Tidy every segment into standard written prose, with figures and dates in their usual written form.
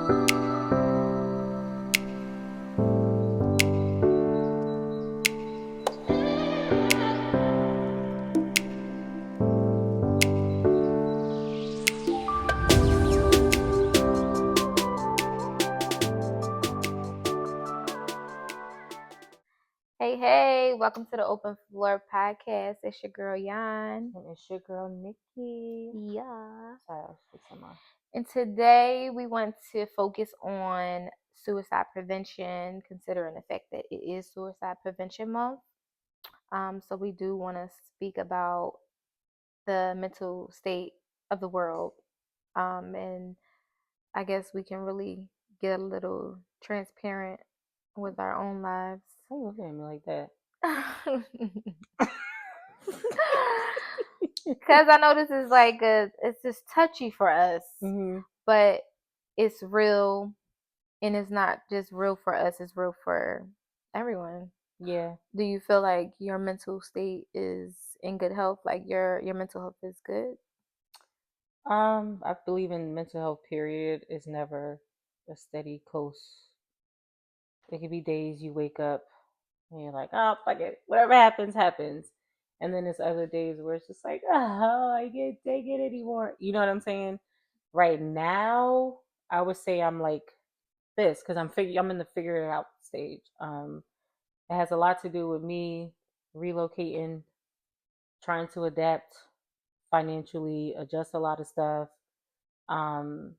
Hey, welcome to the Open Floor Podcast. It's your girl, Yan. And it's your girl, Nikki. Yeah. Sorry, I was fixing my... And today we want to focus on suicide prevention, considering the fact that it is Suicide Prevention Month. So we do want to speak about the mental state of the world. And I guess we can really get a little transparent with our own lives. Why you looking at me like that? Because I know this is it's just touchy for us, but it's real, and it's not just real for us, it's real for everyone. Yeah. Do you feel like your mental state is in good health? Like your mental health is good? I believe in mental health, period. It's never a steady coast. There could be days you wake up and you're like, oh, fuck it. Whatever happens, happens. And then there's other days where it's just like, oh, I can't take it anymore. You know what I'm saying? Right now, I would say I'm like this because I'm in the figure it out stage. It has a lot to do with me relocating, trying to adapt financially, adjust a lot of stuff, um,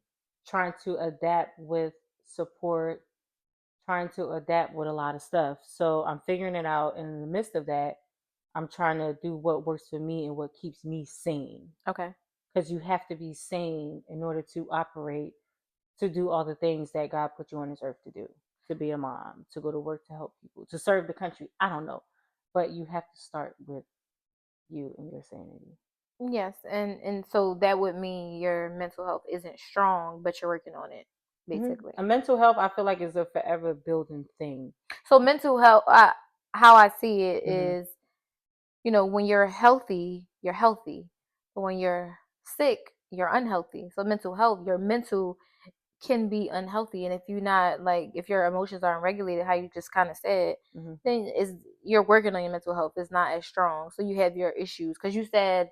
trying to adapt with support, trying to adapt with a lot of stuff. So I'm figuring it out. And in the midst of that, I'm trying to do what works for me and what keeps me sane. Okay. Because you have to be sane in order to operate, to do all the things that God put you on this earth to do, to be a mom, to go to work, to help people, to serve the country. I don't know. But you have to start with you and your sanity. Yes, and so that would mean your mental health isn't strong, but you're working on it, basically. A mental health, I feel like, is a forever building thing. So mental health, how I see it is, when you're healthy, you're healthy. But when you're sick, you're unhealthy. So mental health, your mental can be unhealthy, and if you're not if your emotions aren't regulated, how you just kind of said, then you're working on your mental health. It's not as strong. So you have your issues because you said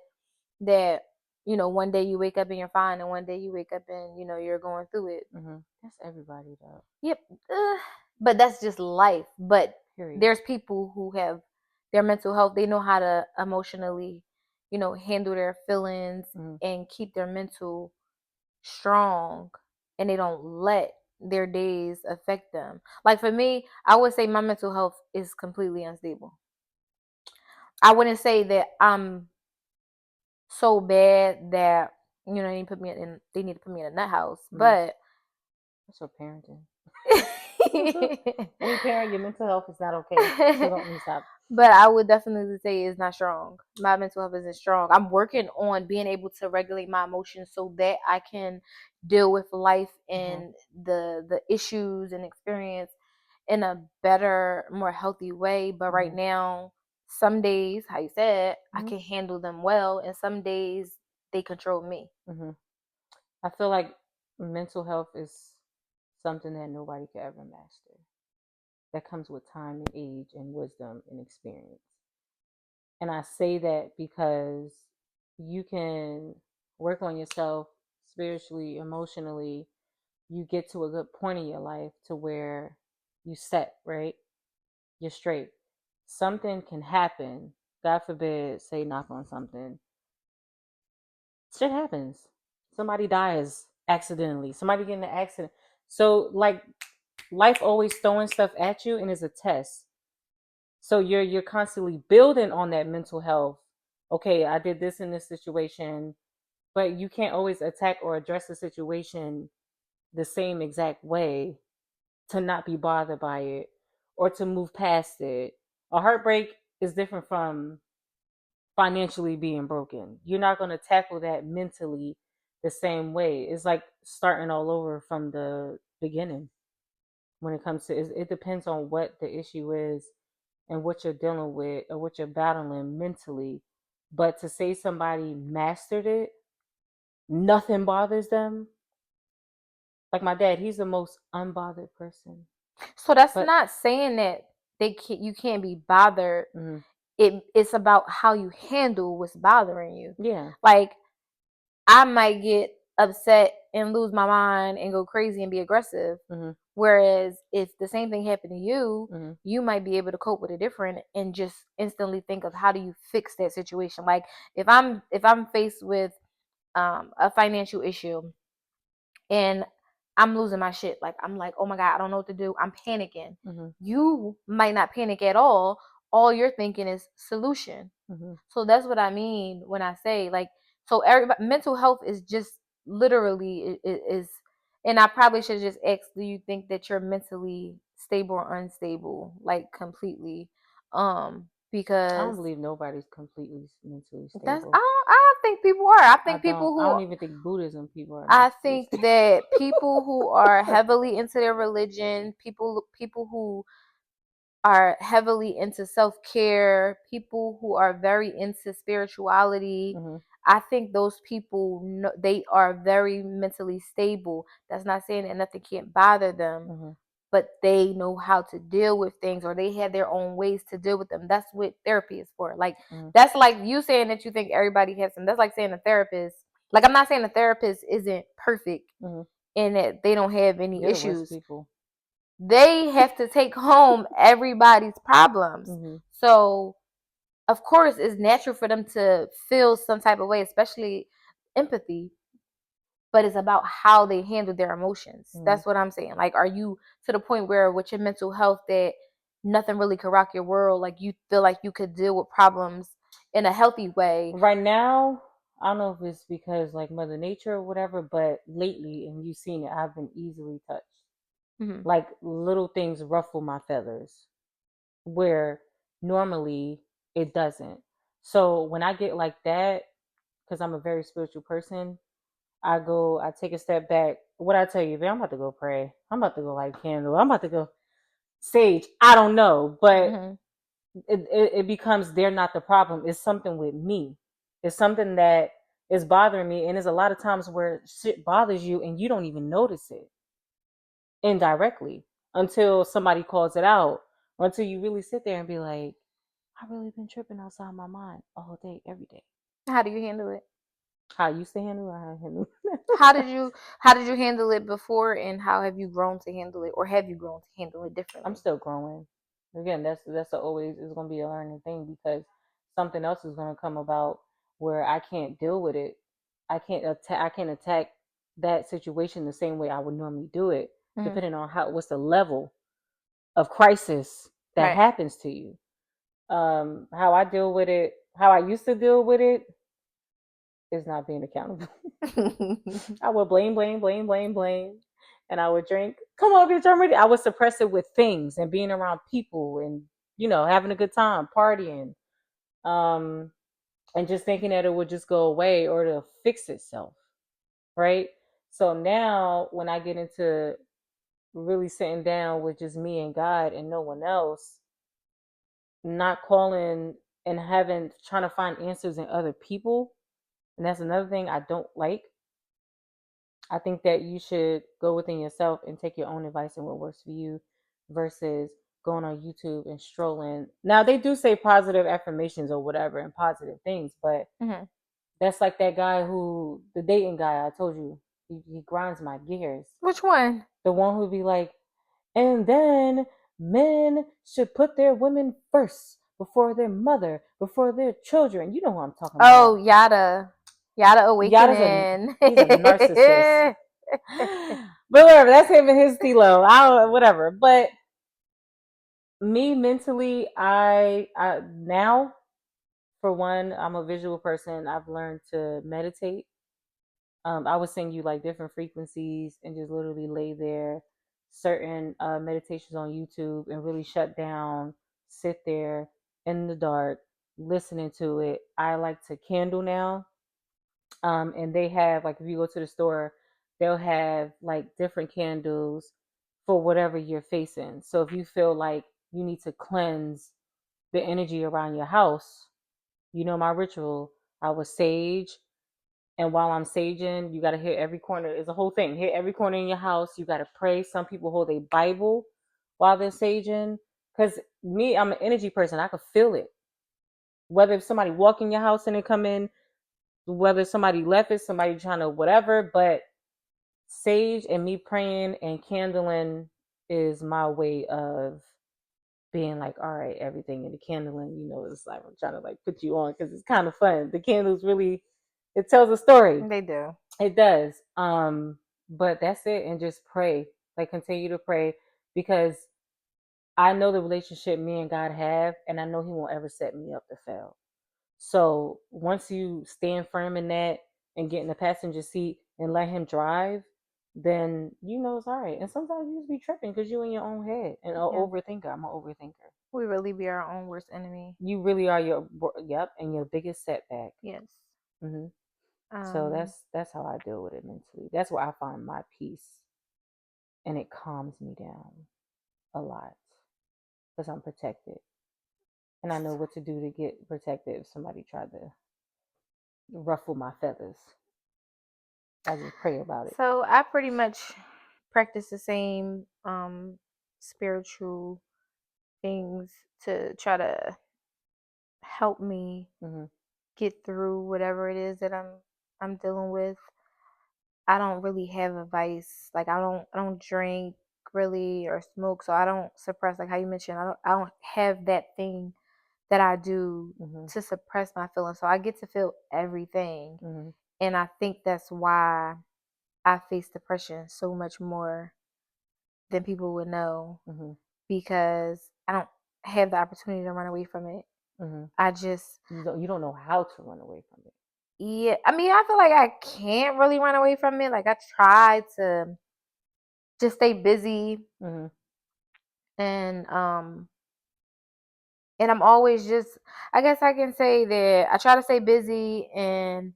that one day you wake up and you're fine, and one day you wake up and you're going through it. That's everybody though. Yep. But that's just life. But Period. There's people who have their mental health. They know how to emotionally handle their feelings and keep their mental strong, and they don't let their days affect them. Like for me, I would say my mental health is completely unstable. I wouldn't say that I'm so bad that they need to put me in a nut house, but that's your parenting. Any parent, your mental health is not okay. So don't stop. But I would definitely say it's not strong. My mental health isn't strong. I'm working on being able to regulate my emotions so that I can deal with life and the issues and experience in a better, more healthy way. But right now, some days, how you said, I can handle them well, and some days they control me. I feel like mental health is something that nobody can ever master. That comes with time and age and wisdom and experience. And I say that because you can work on yourself spiritually, emotionally. You get to a good point in your life to where you set, right? You're straight. Something can happen. God forbid, say knock on something. Shit happens. Somebody dies accidentally. Somebody get in an accident. So life always throwing stuff at you and is a test. So you're constantly building on that mental health. Okay, I did this in this situation, but you can't always attack or address the situation the same exact way to not be bothered by it or to move past it. A heartbreak is different from financially being broken. You're not going to tackle that mentally the same way. It's like starting all over from the beginning when it comes to it depends on what the issue is and what you're dealing with or what you're battling mentally. But to say somebody mastered it, nothing bothers them, Like my dad, he's the most unbothered person. So that's But not saying that you can't be bothered. mm-hmm. It's about how you handle what's bothering you. Yeah. Like I might get upset and lose my mind and go crazy and be aggressive. Mm-hmm. Whereas if the same thing happened to you, Mm-hmm. you might be able to cope with it different and just instantly think of how do you fix that situation. Like if I'm faced with a financial issue and I'm losing my shit. Like I'm like, oh my God, I don't know what to do. I'm panicking. Mm-hmm. You might not panic at all. All you're thinking is solution. Mm-hmm. So that's what I mean when I say like, so everybody, mental health is just literally is, and I probably should just ask, do you think that you're mentally stable or unstable, like completely? I don't Because believe nobody's completely mentally that's stable. I don't think people are. I I think don't. people I who don't even think Buddhism people are I mentally think stable. that people who are heavily into their religion, people who are heavily into self-care, people who are very into spirituality, Mm-hmm. I think those people know, they are very mentally stable. That's not saying that nothing can't bother them, Mm-hmm. but they know how to deal with things or they have their own ways to deal with them. That's what therapy is for. Like Mm-hmm. that's like you saying that you think everybody has some. That's like saying a therapist. Like I'm not saying a therapist isn't perfect Mm-hmm. and that they don't have any They're the worst issues. people. They have to take home everybody's problems. Mm-hmm. So, of course, it's natural for them to feel some type of way, especially empathy, but it's about how they handle their emotions. Mm-hmm. That's what I'm saying. Like, are you to the point where with your mental health that nothing really could rock your world? Like, you feel like you could deal with problems in a healthy way? Right now, I don't know if it's because like Mother Nature or whatever, but lately, and you've seen it, I've been easily touched. Mm-hmm. Like little things ruffle my feathers, where normally it doesn't. So when I get like that, because I'm a very spiritual person, I take a step back. What I tell you, man, I'm about to go pray. I'm about to go light candle. I'm about to go sage. I don't know, but Mm-hmm. it becomes they're not the problem. It's something with me. It's something that is bothering me, and there's a lot of times where shit bothers you and you don't even notice it indirectly until somebody calls it out, or until you really sit there and be like, I really been tripping outside my mind all day, every day. How do you handle it? How I used to handle it, how I handle it. How did you how did you handle it before and how have you grown to handle it or have you grown to handle it I'm differently? still growing. Again, always is going to be a learning thing because something else is going to come about where I can't deal with it. I can't attack that situation the same way I would normally do it, Mm-hmm. depending on what's the level of crisis that Right. happens to you. How I deal with it, how I used to deal with it, is not being accountable. I would blame, blame, blame, blame, blame, and I would drink. Come on, bitch, I'm ready. I would suppress it with things and being around people and having a good time, partying, um, and just thinking that it would just go away or to fix itself, right? So now, when I get into really sitting down with just me and God and no one else, not calling and having trying to find answers in other people, and that's another thing I don't like. I think that you should go within yourself and take your own advice and what works for you versus going on YouTube and strolling. Now, they do say positive affirmations or whatever and positive things, but Mm-hmm. that's like that guy the dating guy I told you, he grinds my gears. Which one? The one who'd be like, and then men should put their women first before their mother, before their children. You know who I'm talking Oh, about. Yada Yada's Awakening. he's a narcissist. But whatever, that's him and his stilo. I don't whatever. But me mentally, I now for one, I'm a visual person. I've learned to meditate. I would send you like different frequencies and just literally lay there, certain meditations on YouTube and really shut down, sit there in the dark, listening to it. I like to candle now. And they have like if you go to the store, they'll have like different candles for whatever you're facing. So if you feel like you need to cleanse the energy around your house, my ritual. I would sage, And while I'm saging, you got to hit every corner. It's a whole thing. Hit every corner in your house. You got to pray. Some people hold a Bible while they're saging. Because me, I'm an energy person. I could feel it. Whether if somebody walk in your house and they come in, whether somebody left it, somebody trying to whatever. But sage and me praying and candling is my way of being like, all right, everything in the candling, it's like I'm trying to like put you on because it's kind of fun. The candles really, it tells a story. They do. It does. But that's it, and just pray. Like continue to pray because I know the relationship me and God have, and I know He won't ever set me up to fail. So once you stand firm in that and get in the passenger seat and let Him drive, then it's all right. And sometimes you just be tripping because you in your own head and an overthinker. I'm an overthinker. We really be our own worst enemy. You really are and your biggest setback. Yes. Mm-hmm. So that's how I deal with it mentally. That's where I find my peace, and it calms me down a lot because I'm protected, and I know what to do to get protected if somebody tried to ruffle my feathers. I just pray about it. So I pretty much practice the same spiritual things to try to help me get through whatever it is that I'm dealing with. I don't really have a vice. Like I don't drink really or smoke, so I don't suppress like how you mentioned. I don't have that thing that I do to suppress my feelings. So I get to feel everything. And I think that's why I face depression so much more than people would know because I don't have the opportunity to run away from it. I just you don't know how to run away from it. Yeah, I mean, I feel like I can't really run away from it. Like I try to just stay busy and I'm always just I guess I can say that I try to stay busy and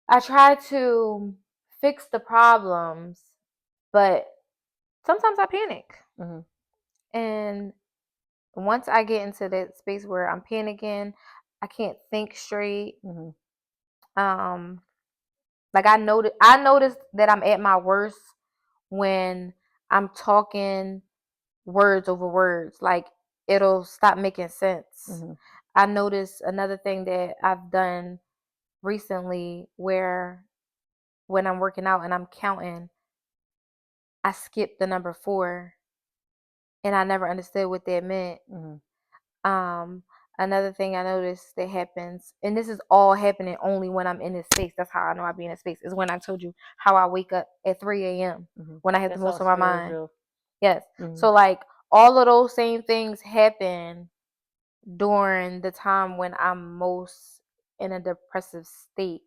I try to fix the problems, but sometimes I panic. And once I get into that space where I'm panicking, I can't think straight. Um like I noticed that I'm at my worst when I'm talking words over words. Like it'll stop making sense. I noticed another thing that I've done recently where when I'm working out and I'm counting, I skip the number 4 and I never understood what that meant. Um, Another thing I noticed that happens, and this is all happening only when I'm in this space. That's how I know I be in a space. Is when I told you how I wake up at 3 a.m. when I have the most on my mind. Yes. So like all of those same things happen during the time when I'm most in a depressive state.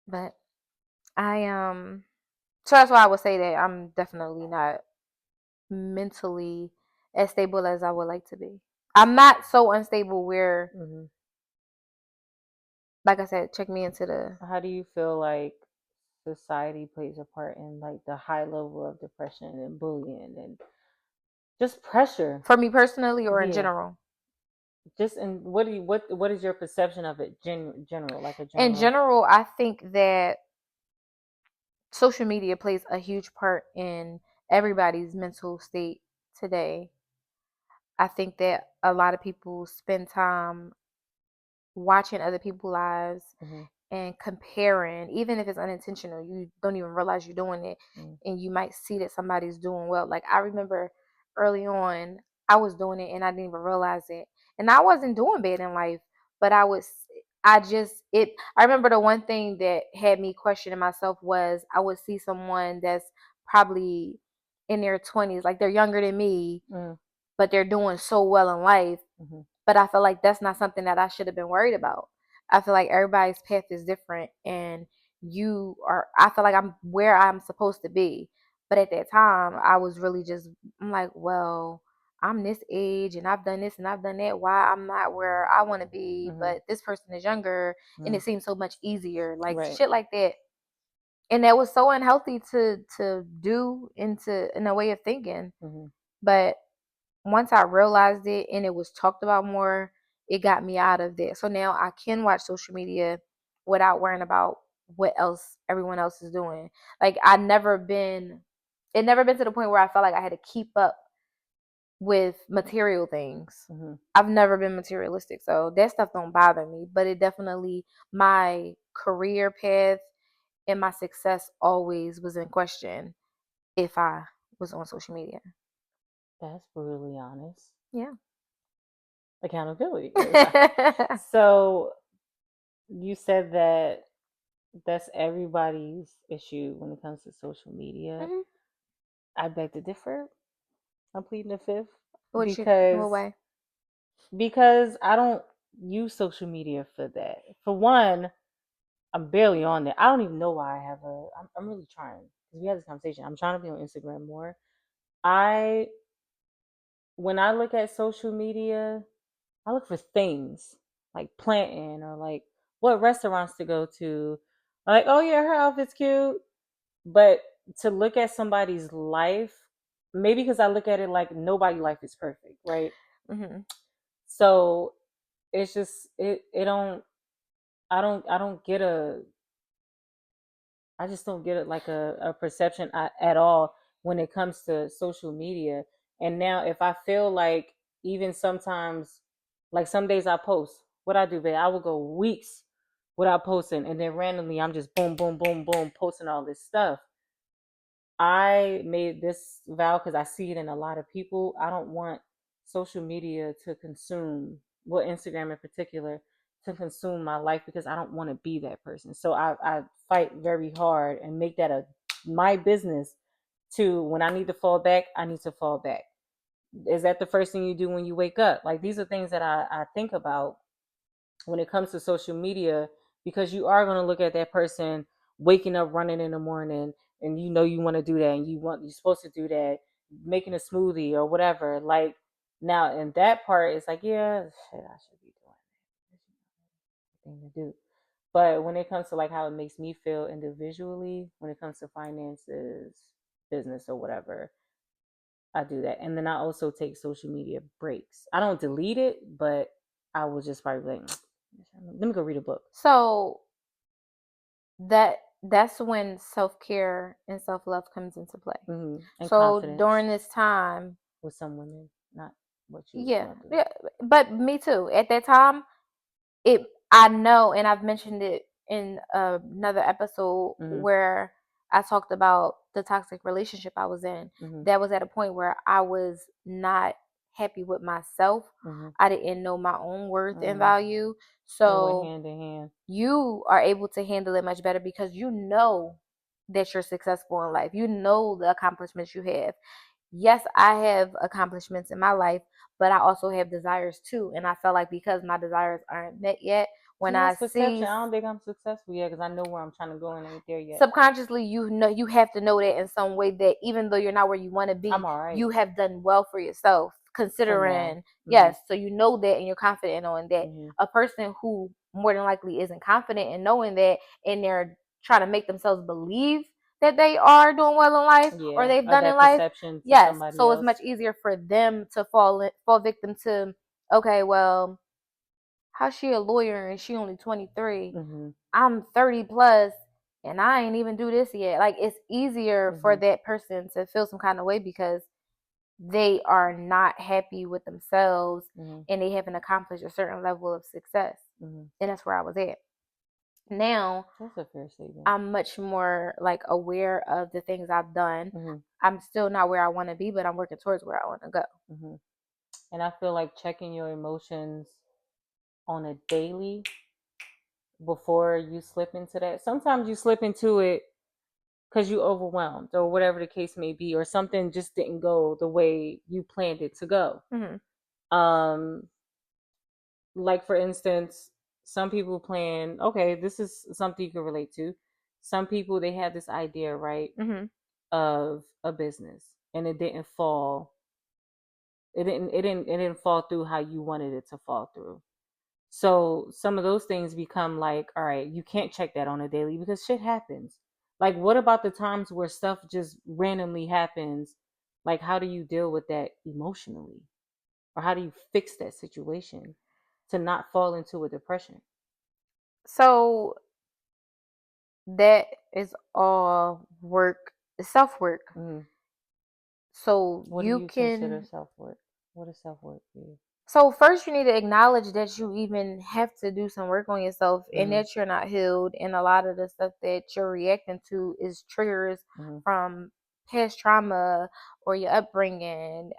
But so that's why I would say that I'm definitely not mentally as stable as I would like to be. I'm not so unstable where, like I said, check me into the. How do you feel like society plays a part in like the high level of depression and bullying and just pressure? For me personally, or in general? Just in what is your perception of it general like a general? In general, I think that social media plays a huge part in everybody's mental state today. I think that a lot of people spend time watching other people's lives and comparing, even if it's unintentional, you don't even realize you're doing it, and you might see that somebody's doing well. Like I remember early on, I was doing it and I didn't even realize it, and I wasn't doing bad in life, but I remember the one thing that had me questioning myself was I would see someone that's probably in their 20s, like they're younger than me, but they're doing so well in life. But I feel like that's not something that I should have been worried about. I feel like everybody's path is different, and I feel like I'm where I'm supposed to be. But at that time, I was really I'm like, well, I'm this age and I've done this and I've done that. Why I'm not where I want to be, but this person is younger and it seems so much easier. Like shit like that. And that was so unhealthy to do in a way of thinking. But once I realized it and it was talked about more, it got me out of there. So now I can watch social media without worrying about what else everyone else is doing. Like it never been to the point where I felt like I had to keep up with material things. Mm-hmm. I've never been materialistic, so that stuff don't bother me. But it definitely, my career path and my success always was in question if I was on social media. That's brutally honest. Yeah. Accountability. So you said that that's everybody's issue when it comes to social media. Mhm. I beg to differ. I'm pleading the fifth What because way? I don't use social media for that. For one, I'm barely on there. I don't even know why I have a. I'm really trying because we had this conversation. I'm trying to be on Instagram more. I When I look at social media, I look for things like planting or like what restaurants to go to. Like, oh yeah, her outfit's cute. But to look at somebody's life, maybe because I look at it like nobody's life is perfect, right? Mm-hmm. So it's just it don't I don't get a I just don't get it like a perception at all when it comes to social media. And now if I feel like even sometimes like some days I post, what I do, babe, I will go weeks without posting and then randomly I'm just boom, boom, boom, boom, posting all this stuff. I made this vow because I see it in a lot of people. I don't want social media to consume, well, Instagram in particular, to consume my life because I don't want to be that person. So I fight very hard and make that a my business to when I need to fall back, I need to fall back. Is that the first thing you do when you wake up? Like these are things that I think about when it comes to social media because you are going to look at that person waking up running in the morning and you know you want to do that and you're supposed to do that, making a smoothie or whatever. Like now in that part it's like, yeah, shit, I should be doing that. Thing to do. But when it comes to like how it makes me feel individually, when it comes to finances, business or whatever, I do that. And then I also take social media breaks. I don't delete it, but I will just probably like, let me go read a book. So that's when self-care and self-love comes into play. Mm-hmm. And So confidence during this time, with some women, not what you was yeah, going through. yeah, but me too. At that time, it I know, and I've mentioned it in another episode Mm-hmm. where I talked about the toxic relationship I was in. Mm-hmm. That was at a point where I was not happy with myself. Mm-hmm. I didn't know my own worth and Mm-hmm. value. It went So hand in hand. you are able to handle it much better because you know that you're successful in life. You know the accomplishments you have. Yes, I have accomplishments in my life, but I also have desires too. And I felt like because my desires aren't met yet, when See, I that's perception. see I don't think I'm successful yet because I know where I'm trying to go and I ain't there yet. subconsciously, you know, you have to know that in some way that even though you're not where you want to be, I'm all right you have done well for yourself, for now. considering, Mm-hmm. yes, so you know that and you're confident in knowing that. Mm-hmm. A person who more than likely isn't confident in knowing that and they're trying to make themselves believe that they are doing well in life or Yeah, they've or done in that life, perception to yes, somebody so it's much else. easier for them to fall victim to, okay, well, how's she a lawyer and she only 23? Mm-hmm. I'm 30 plus and I ain't even do this yet. Like it's easier for Mm-hmm. that person to feel some kind of way because they are not happy with themselves Mm-hmm. and they haven't accomplished a certain level of success. Mm-hmm. And that's where I was at. Now That's a fair statement. I'm much more like aware of the things I've done. Mm-hmm. I'm still not where I want to be, but I'm working towards where I want to go. Mm-hmm. And I feel like checking your emotions on a daily before you slip into that. Sometimes you slip into it because you overwhelmed or whatever the case may be, or something just didn't go the way you planned it to go. Mm-hmm. Um, like for instance, some people plan, okay, this is something you can relate to. Some people they have this idea, right, Mm-hmm. of a business and it didn't fall through how you wanted it to fall through. So some of those things become like, all right, you can't check that on a daily because shit happens. Like, what about the times where stuff just randomly happens? Like, how do you deal with that emotionally? Or how do you fix that situation to not fall into a depression? So that is all work, self work. So What do you you consider can. self work? What is self work for you? So first, you need to acknowledge that you even have to do some work on yourself, and that you're not healed, and a lot of the stuff that you're reacting to is triggers from past trauma or your upbringing.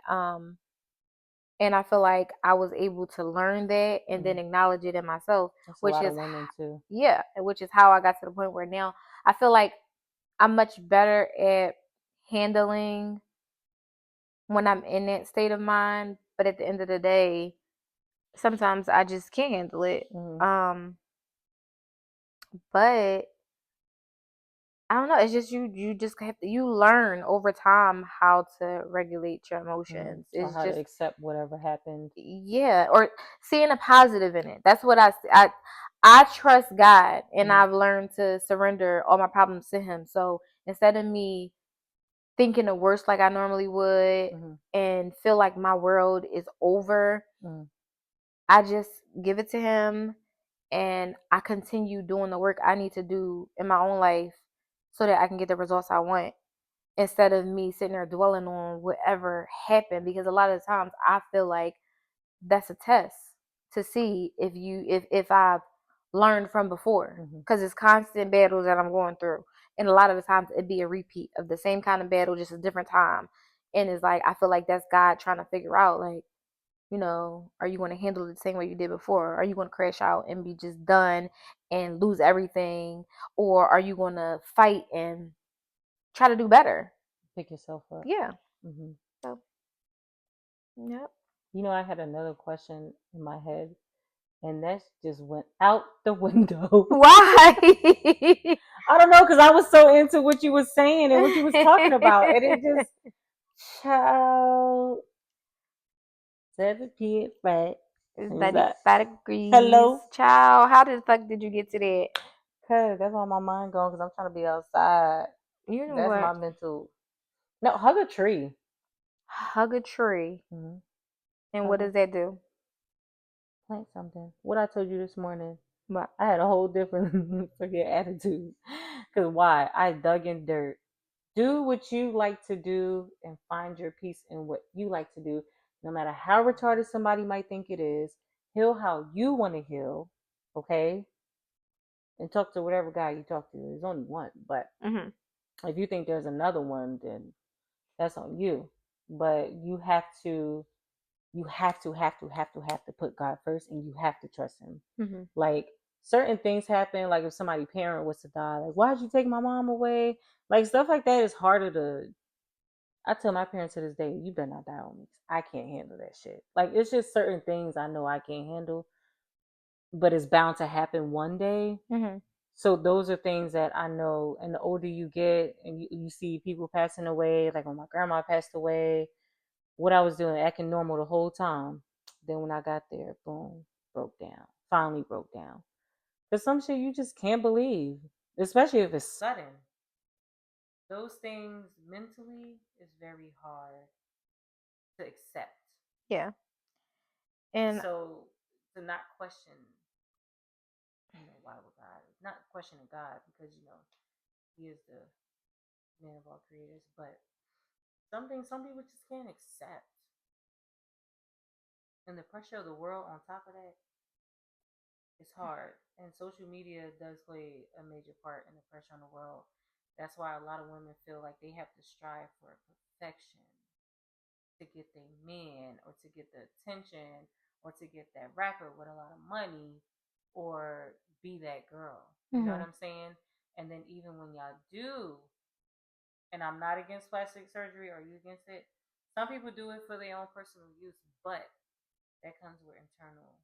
And I feel like I was able to learn that and then acknowledge it in myself, That's a which lot is of women too. yeah, which is how I got to the point where now I feel like I'm much better at handling when I'm in that state of mind. But at the end of the day, sometimes I just can't handle it. But I don't know. It's just you just have to, you learn over time how to regulate your emotions. Or It's how to just accept whatever happened. yeah, or seeing a positive in it. That's what I trust God, and I've learned to surrender all my problems to Him. So instead of me thinking the worst like I normally would and feel like my world is over, I just give it to Him and I continue doing the work I need to do in my own life so that I can get the results I want instead of me sitting there dwelling on whatever happened, because a lot of the times I feel like that's a test to see if I've learned from before, because it's constant battles that I'm going through, and a lot of the times it'd be a repeat of the same kind of battle, just a different time. And it's like I feel like that's God trying to figure out, like, are you going to handle it the same way you did before? Are you going to crash out and be just done and lose everything? Or are you going to fight and try to do better? Pick yourself up. Yeah. So, yep. I had another question in my head, and that just went out the window. Why? I don't know, because I was so into what you were saying and what you was talking about, and it just, child, 7 p.m. right? Who's that? 35 degrees. Hello? Child, how the fuck did you get to that? Cause that's why my mind going, because I'm trying to be outside. You know That's my what? mental. No, hug a tree. Hug a tree. And what Hug a, does that do? plant something. What I told you this morning. What? I had a whole different forget attitude. Cause why? I dug in dirt. Do what you like to do and find your peace in what you like to do. No matter how retarded somebody might think it is, heal how you want to heal. Okay? And talk to whatever guy you talk to. There's only one. But if you think there's another one, then that's on you. But you have to put God first, and you have to trust Him. Like, certain things happen, like if somebody's parent was to die, like, why'd you take my mom away? Like, stuff like that is harder to. I tell my parents to this day, you better not die on me. I can't handle that shit. Like, it's just certain things I know I can't handle, but it's bound to happen one day. So those are things that I know. And the older you get, and you see people passing away, like when my grandma passed away, what I was doing, acting normal the whole time. Then when I got there, boom, broke down. Finally broke down. Because some shit you just can't believe, especially if it's sudden. Those things mentally is very hard to accept. Yeah. And So to not question, why would God? Not questioning God, because He is the man of all creators, but some people just can't accept. And the pressure of the world on top of that, it's hard. And social media does play a major part in the pressure on the world. That's why a lot of women feel like they have to strive for perfection to get their man, or to get the attention, or to get that rapper with a lot of money, or be that girl. You know what I'm saying? And then even when y'all do, and I'm not against plastic surgery, are you against it? Some people do it for their own personal use, but that comes with internal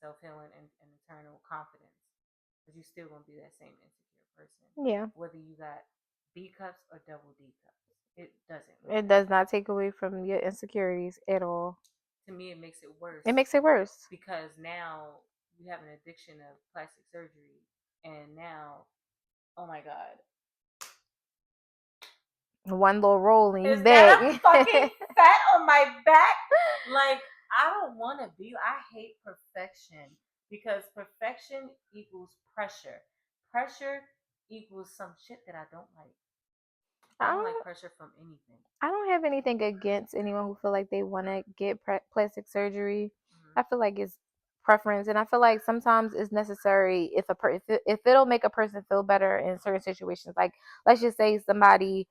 self healing and internal confidence. Because you're still gonna be that same insecure person. yeah, Whether you got B cups or double D cups. It doesn't it matter. does not take away from your insecurities at all. To me, it makes it worse. It makes it worse. Because now you have an addiction of plastic surgery. And now, oh my God. One little roll and you Is back. that a fucking fat on my back? Like, I don't want to be. I hate perfection, because perfection equals pressure. Pressure equals some shit that I don't like. I I don't don't, like pressure from anything. I don't have anything against anyone who feel like they want to get plastic surgery. I feel like it's preference, and I feel like sometimes it's necessary if if it'll make a person feel better in certain situations. Like, let's just say somebody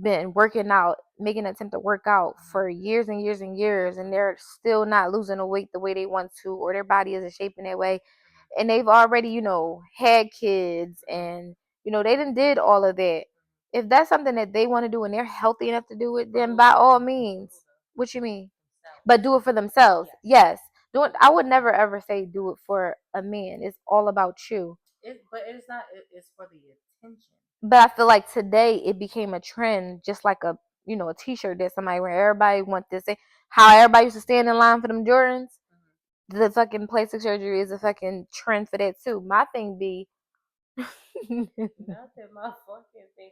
been working out, making an attempt to work out for years and years and years, and they're still not losing the weight the way they want to, or their body isn't shaping that way, and they've already, had kids, and they did all of that. If that's something that they want to do and they're healthy enough to do it, then by all means. What you mean? But do it for themselves. Yes. Do it. I would never ever say do it for a man. It's all about you. But it's not. It's for the attention. But I feel like today it became a trend, just like a T-shirt that somebody wear. Everybody want this. How everybody used to stand in line for them Jordans. The fucking plastic surgery is a fucking trend for that too. My thing be. Nothing. My fucking thing.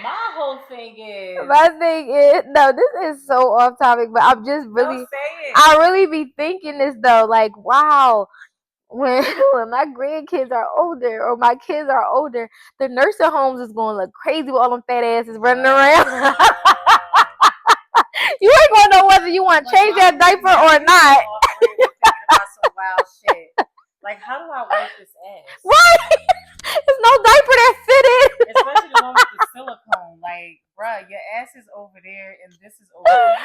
My whole thing is. No, this is so off topic, but I'm just really. Don't say it. I really be thinking this though, like, wow. When my grandkids are older or my kids are older, the nursing homes is gonna look crazy with all them fat asses running around. You ain't gonna know whether you want to change that diaper or not. Thinking about some wild shit. Like, how do I wipe this ass? Right? There's no diaper that fitted. Especially the one with the silicone. Like, bruh, your ass is over there and this is over there.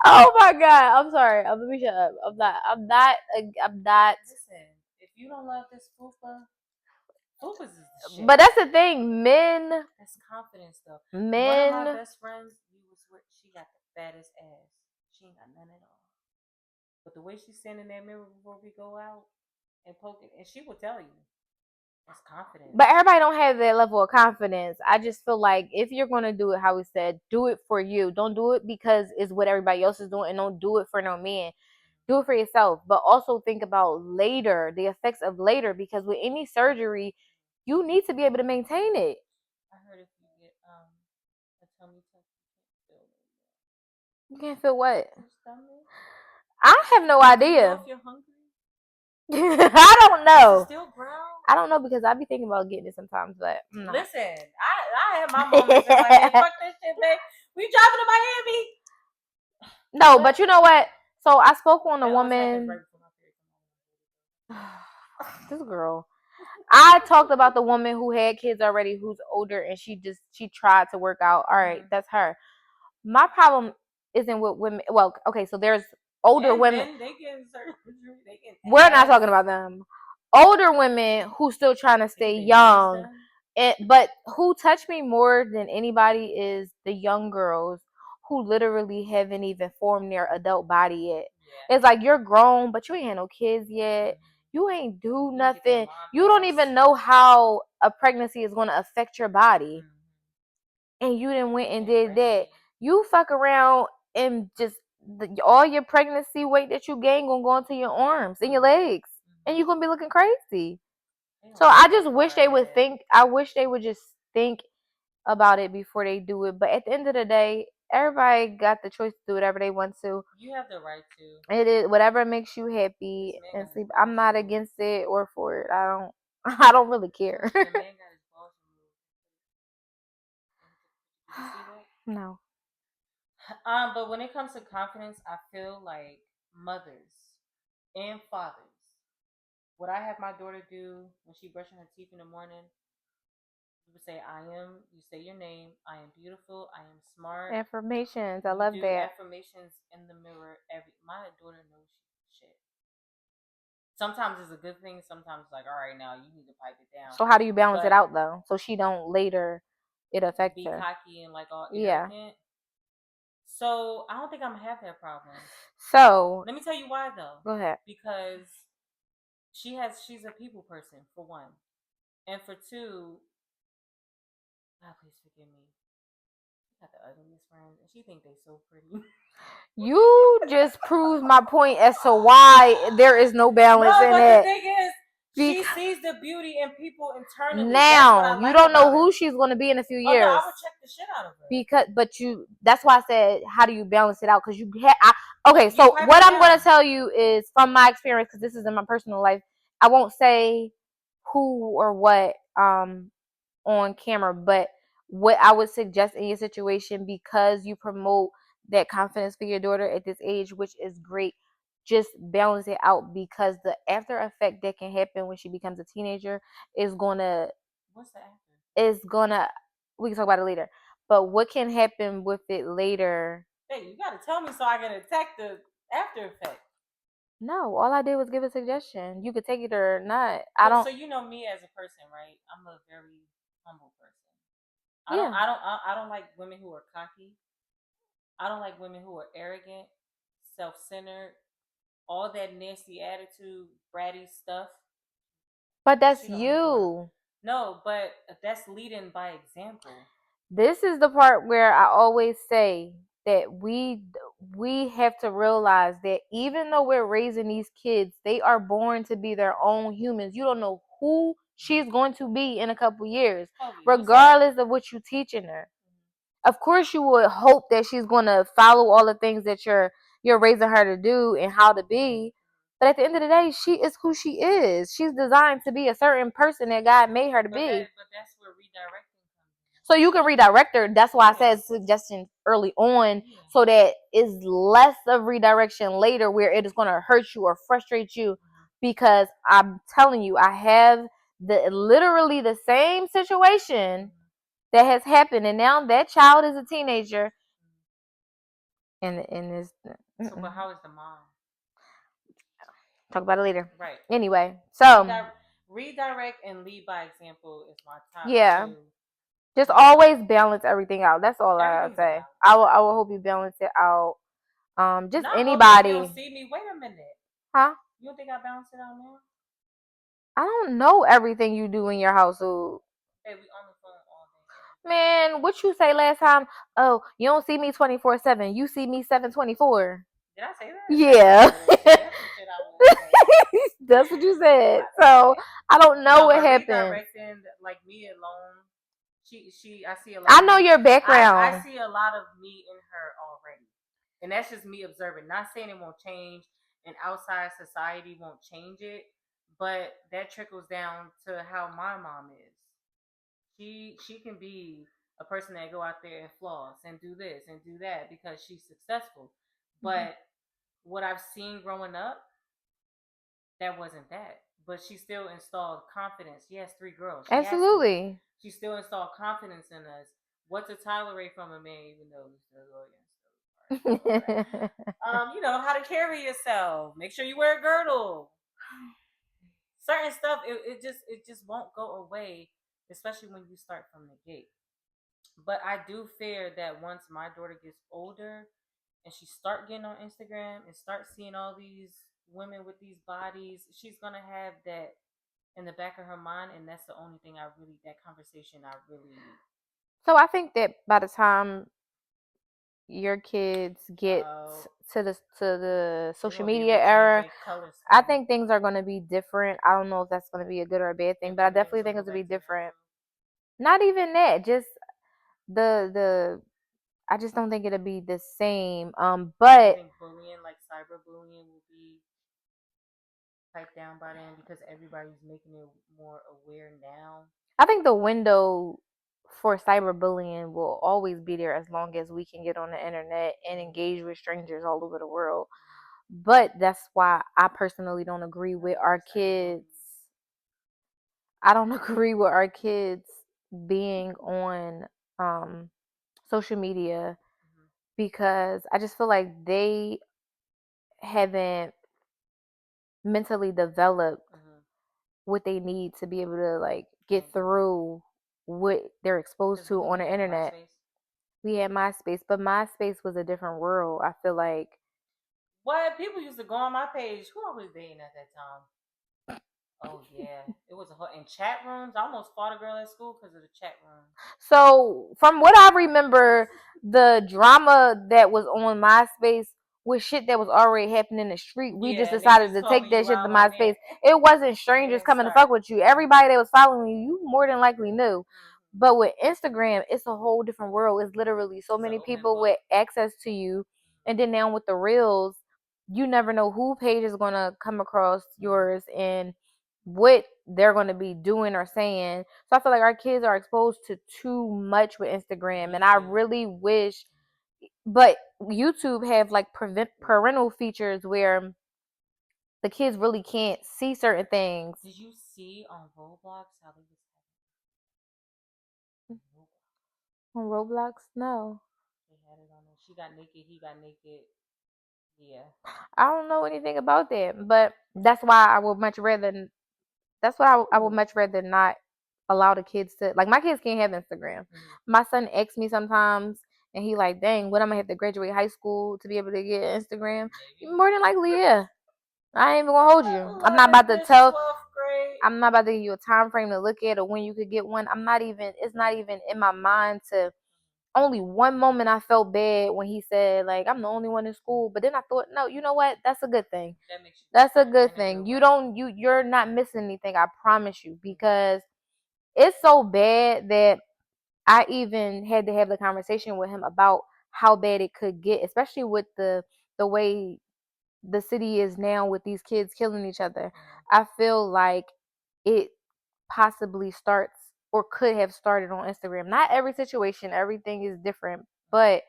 Oh my god! I'm sorry. Let me shut up. I'm not. Listen, if you don't love this fupa is the shit. But that's the thing, men. That's confidence though. Men. One of my best friends, she got the fattest ass. She ain't got none at all. But the way she stand in that mirror before we go out and poke it, and she will tell you. That's confidence. But everybody don't have that level of confidence. I just feel like if you're gonna do it, how we said, do it for you. Don't do it because it's what everybody else is doing, and don't do it for no man. Do it for yourself, but also think about later, the effects of later, because with any surgery, you need to be able to maintain it. I heard if you get a tummy tuck, you can't feel it. You can't feel what? Your stomach. I have no idea. You know if you're hungry. I don't know. Does it still growl? I don't know because I be thinking about getting it sometimes, but no. Listen, I have my moments in my head. Fuck this shit, babe. We driving to Miami. No, but you know what? So I spoke on a woman. This girl. I talked about the woman who had kids already, who's older, and she tried to work out. All right, that's her. My problem isn't with women. Well, okay, so there's older women. They get surgery. We're not talking about them. Older women who still trying to stay young. But who touched me more than anybody is the young girls who literally haven't even formed their adult body yet. Yeah. It's like you're grown, but you ain't had no kids yet. You ain't do nothing. You don't even know how a pregnancy is going to affect your body. And you done went and did that. You fuck around and just all your pregnancy weight that you gain gonna go into your arms and your legs, and you gonna be looking crazy. So I just wish they would think. I wish they would just think about it before they do it. But at the end of the day, everybody got the choice to do whatever they want to. You have the right to. It is whatever makes you happy and sleep. I'm not against it or for it. I don't really care. The man got his balls removed. Did you see that? No. But when it comes to confidence, I feel like mothers and fathers. What I have my daughter do when she brushing her teeth in the morning, you would say, you say your name, I am beautiful, I am smart. Affirmations, I love that. Affirmations in the mirror. My daughter knows shit. Sometimes it's a good thing, sometimes it's like, all right, now you need to pipe it down. So how do you balance it out though? So she don't later it affects her. Be cocky and like all arrogant. So I don't think I'm gonna have that problem. So let me tell you why though. Go ahead. Because she's a people person for one, and for two, God please forgive me. She got the ugliest friends, and she think they so pretty. You just proved my point as to why there is no balance in it. The thing is, she sees the beauty in people internally. Now you don't know who she's going to be in a few years. No, I would check the shit out of her. That's why I said, how do you balance it out? Because okay. So what I'm going to tell you is from my experience, because this is in my personal life. I won't say who or what on camera. But what I would suggest in your situation, because you promote that confidence for your daughter at this age, which is great, just balance it out, because the after effect that can happen when she becomes a teenager is gonna What's the after? is gonna we can talk about it later. But what can happen with it later? Hey, you gotta tell me so I can attack the after effect. No, all I did was give a suggestion. You could take it or not. I don't. So you know me as a person, right? I'm a very humble person. Yeah. I don't like women who are cocky. I don't like women who are arrogant, self-centered, all that nasty attitude, bratty stuff. But that's She the only one. you. No, but that's leading by example. This is the part where I always say that we have to realize that even though we're raising these kids, they are born to be their own humans. You don't know who she's going to be in a couple years, regardless of what you're teaching her. Of course, you would hope that she's going to follow all the things that you're raising her to do and how to be. But at the end of the day, she is who she is. She's designed to be a certain person that God made her to be. But that's where redirecting comes in. So you can redirect her. That's why I said suggestions early on, so that is less of redirection later where it is going to hurt you or frustrate you. Because I'm telling you, I have literally the same situation that has happened, and now that child is a teenager, and is. So, but how is the mom? Talk about it later. Right. Anyway, so redirect and lead by example is my top two. Just always balance everything out. That's all I gotta say. I will hope you balance it out. Just Not anybody. You don't see me. Wait a minute. Huh? You don't think I balance it out now? I don't know everything you do in your household. Hey, we on the phone all day. Man, what you say last time? Oh, you don't see me 24/7. You see me 7/24. Did I say that? Yeah. That's what you said. So I don't know what happened. Redirecting, like me alone. I see a lot. I know your background. I see a lot of me in her already, and that's just me observing. Not saying it won't change, and outside society won't change it, but that trickles down to how my mom is. She can be a person that go out there and floss and do this and do that because she's successful. But what I've seen growing up, that wasn't that. But she still installed confidence. She has 3 girls. Absolutely. She still installed confidence in us. What to tolerate from a man, even though he's still you know how to carry yourself. Make sure you wear a girdle. Certain stuff, it just won't go away, especially when you start from the gate. But I do fear that once my daughter gets older and she start getting on Instagram and start seeing all these women with these bodies, she's gonna have that in the back of her mind, and that's the only thing that conversation I really. So I think that by the time your kids get to the social media era, I think things are going to be different. I don't know if that's going to be a good or a bad thing, but I definitely think it's going to be different. Not even that, just the I just don't think it'll be the same. But I think bullying, like cyberbullying, will be piped down by then because everybody's making it more aware now. I think the window for cyberbullying will always be there as long as we can get on the internet and engage with strangers all over the world. But that's why I personally don't agree with our kids. I don't agree with our kids being on social media because I just feel like they haven't mentally developed what they need to be able to like get through what they're exposed to on the internet. We had MySpace, but MySpace was a different world. I feel like. What people used to go on my page? Who I was dating at that time? Oh yeah, it was in chat rooms. I almost fought a girl at school because of the chat room. So from what I remember, the drama that was on MySpace was shit that was already happening in the street. We just decided to take that shit to MySpace. It wasn't strangers coming to fuck with you. Everybody that was following you, you more than likely knew. But with Instagram, it's a whole different world. It's literally so many people with access to you. And then now with the reels, you never know who page is going to come across yours and what they're going to be doing or saying. So I feel like our kids are exposed to too much with Instagram, and I really wish. But YouTube have like parental features where the kids really can't see certain things. Did you see on Roblox how they was On Roblox? No. they had it on there? She got naked, he got naked. Yeah. I don't know anything about that, but that's why I would much rather. That's why I would much rather not allow the kids to, like, my kids can't have Instagram. My son asks me sometimes, and he like, dang, when I'm gonna have to graduate high school to be able to get Instagram? More than likely, yeah. I ain't even gonna hold you. I'm not about to tell. I'm not about to give you a time frame to look at or when you could get one. I'm not even. It's not even in my mind to. Only one moment I felt bad when he said like I'm the only one in school, but then I thought, no, you know what? That's a good thing. That's a good thing. You're not missing anything. I promise you, because it's so bad that I even had to have the conversation with him about how bad it could get, especially with the way the city is now with these kids killing each other. I feel like it possibly starts or could have started on Instagram. Not every situation, everything is different, but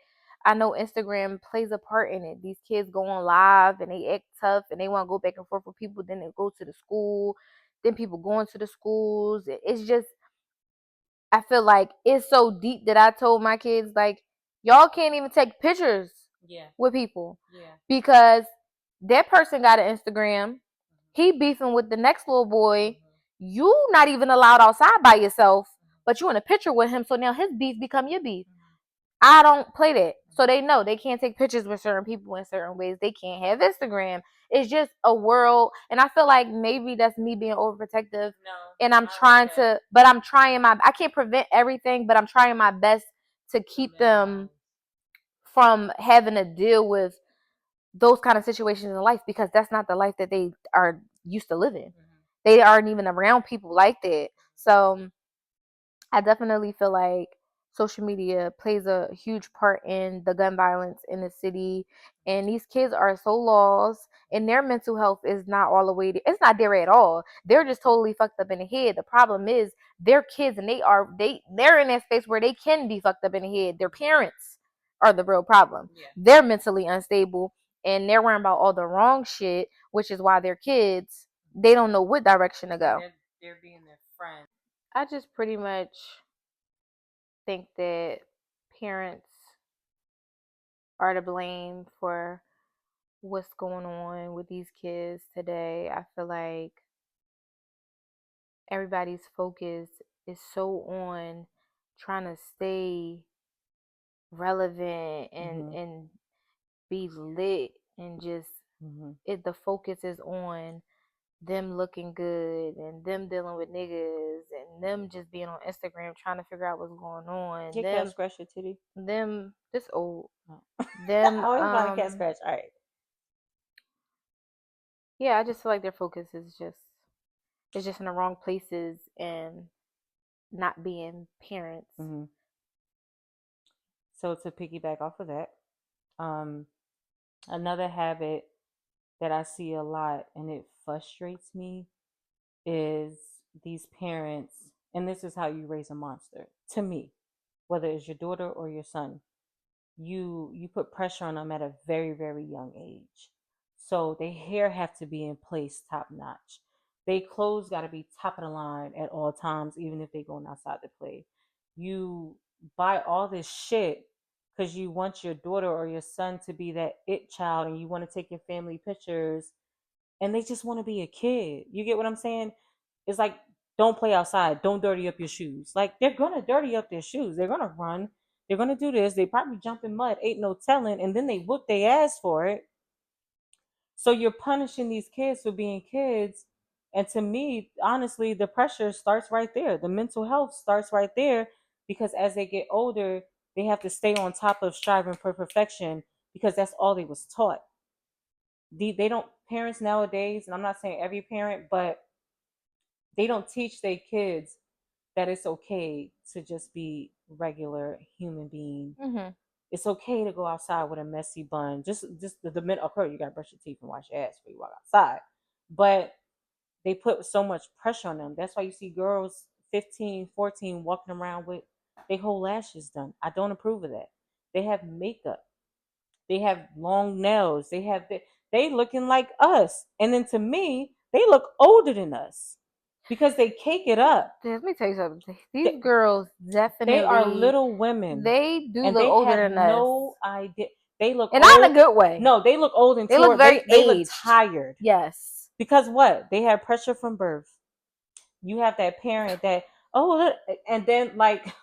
I know Instagram plays a part in it. These kids go on live and they act tough and they want to go back and forth with people, then they go to the school, then people go into the schools. It's just, I feel like it's so deep that I told my kids, like, y'all can't even take pictures with people because that person got an Instagram. He beefing with the next little boy. You not even allowed outside by yourself, but you in a picture with him. So now his beef become your beef. I don't play that. So they know they can't take pictures with certain people in certain ways. They can't have Instagram. It's just a world. And I feel like maybe that's me being overprotective. And I'm trying to, but I'm trying I can't prevent everything, but I'm trying my best to keep them from having to deal with those kind of situations in life, because that's not the life that they are used to living. They aren't even around people like that. So I definitely feel like social media plays a huge part in the gun violence in the city. And these kids are so lost, and their mental health is not all the way. It's not there at all. They're just totally fucked up in the head. The problem is they're kids, and they're in that space where they can be fucked up in the head. Their parents are the real problem. They're mentally unstable, and they're worrying about all the wrong shit, which is why their kids, they don't know what direction to go. They're being their friend. I just pretty much think that parents are to blame for what's going on with these kids today. I feel like everybody's focus is so on trying to stay relevant and be lit, and just the focus is on them looking good and them dealing with niggas and them just being on Instagram trying to figure out what's going on. Get cat scratch your titty. Them this old. Them I always want a cat scratch. All right. Yeah, I just feel like their focus is just in the wrong places and not being parents. So to piggyback off of that, another habit that I see a lot and it frustrates me is these parents, and this is how you raise a monster. To me, whether it's your daughter or your son, you put pressure on them at a very, very young age. So their hair have to be in place top notch. They clothes got to be top of the line at all times, even if they going outside to play. You buy all this shit because you want your daughter or your son to be that it child, and you want to take your family pictures, and they just want to be a kid. You get what I'm saying? It's like, don't play outside. Don't dirty up your shoes. Like, they're going to dirty up their shoes. They're going to run. They're going to do this. They probably jump in mud. Ain't no telling. And then they whoop their ass for it. So you're punishing these kids for being kids. And to me, honestly, the pressure starts right there. The mental health starts right there, because as they get older, they have to stay on top of striving for perfection because that's all they was taught. They don't, parents nowadays, and I'm not saying every parent, but they don't teach their kids that it's okay to just be regular human being. It's okay to go outside with a messy bun. Just the minute, of course, you gotta brush your teeth and wash your ass before you walk outside. But they put so much pressure on them. That's why you see girls 15, 14 walking around with their whole lashes done. I don't approve of that. They have makeup. They have long nails. They looking like us. And then to me, they look older than us because they cake it up. Let me tell you something. These They, girls they are definitely, little women they do and look they older have than us. no idea. They look And not in old. a good way. No, they look old and They look very they look aged. tired. Yes. Because what? They had pressure from birth. You have that parent that, oh, look, and then like,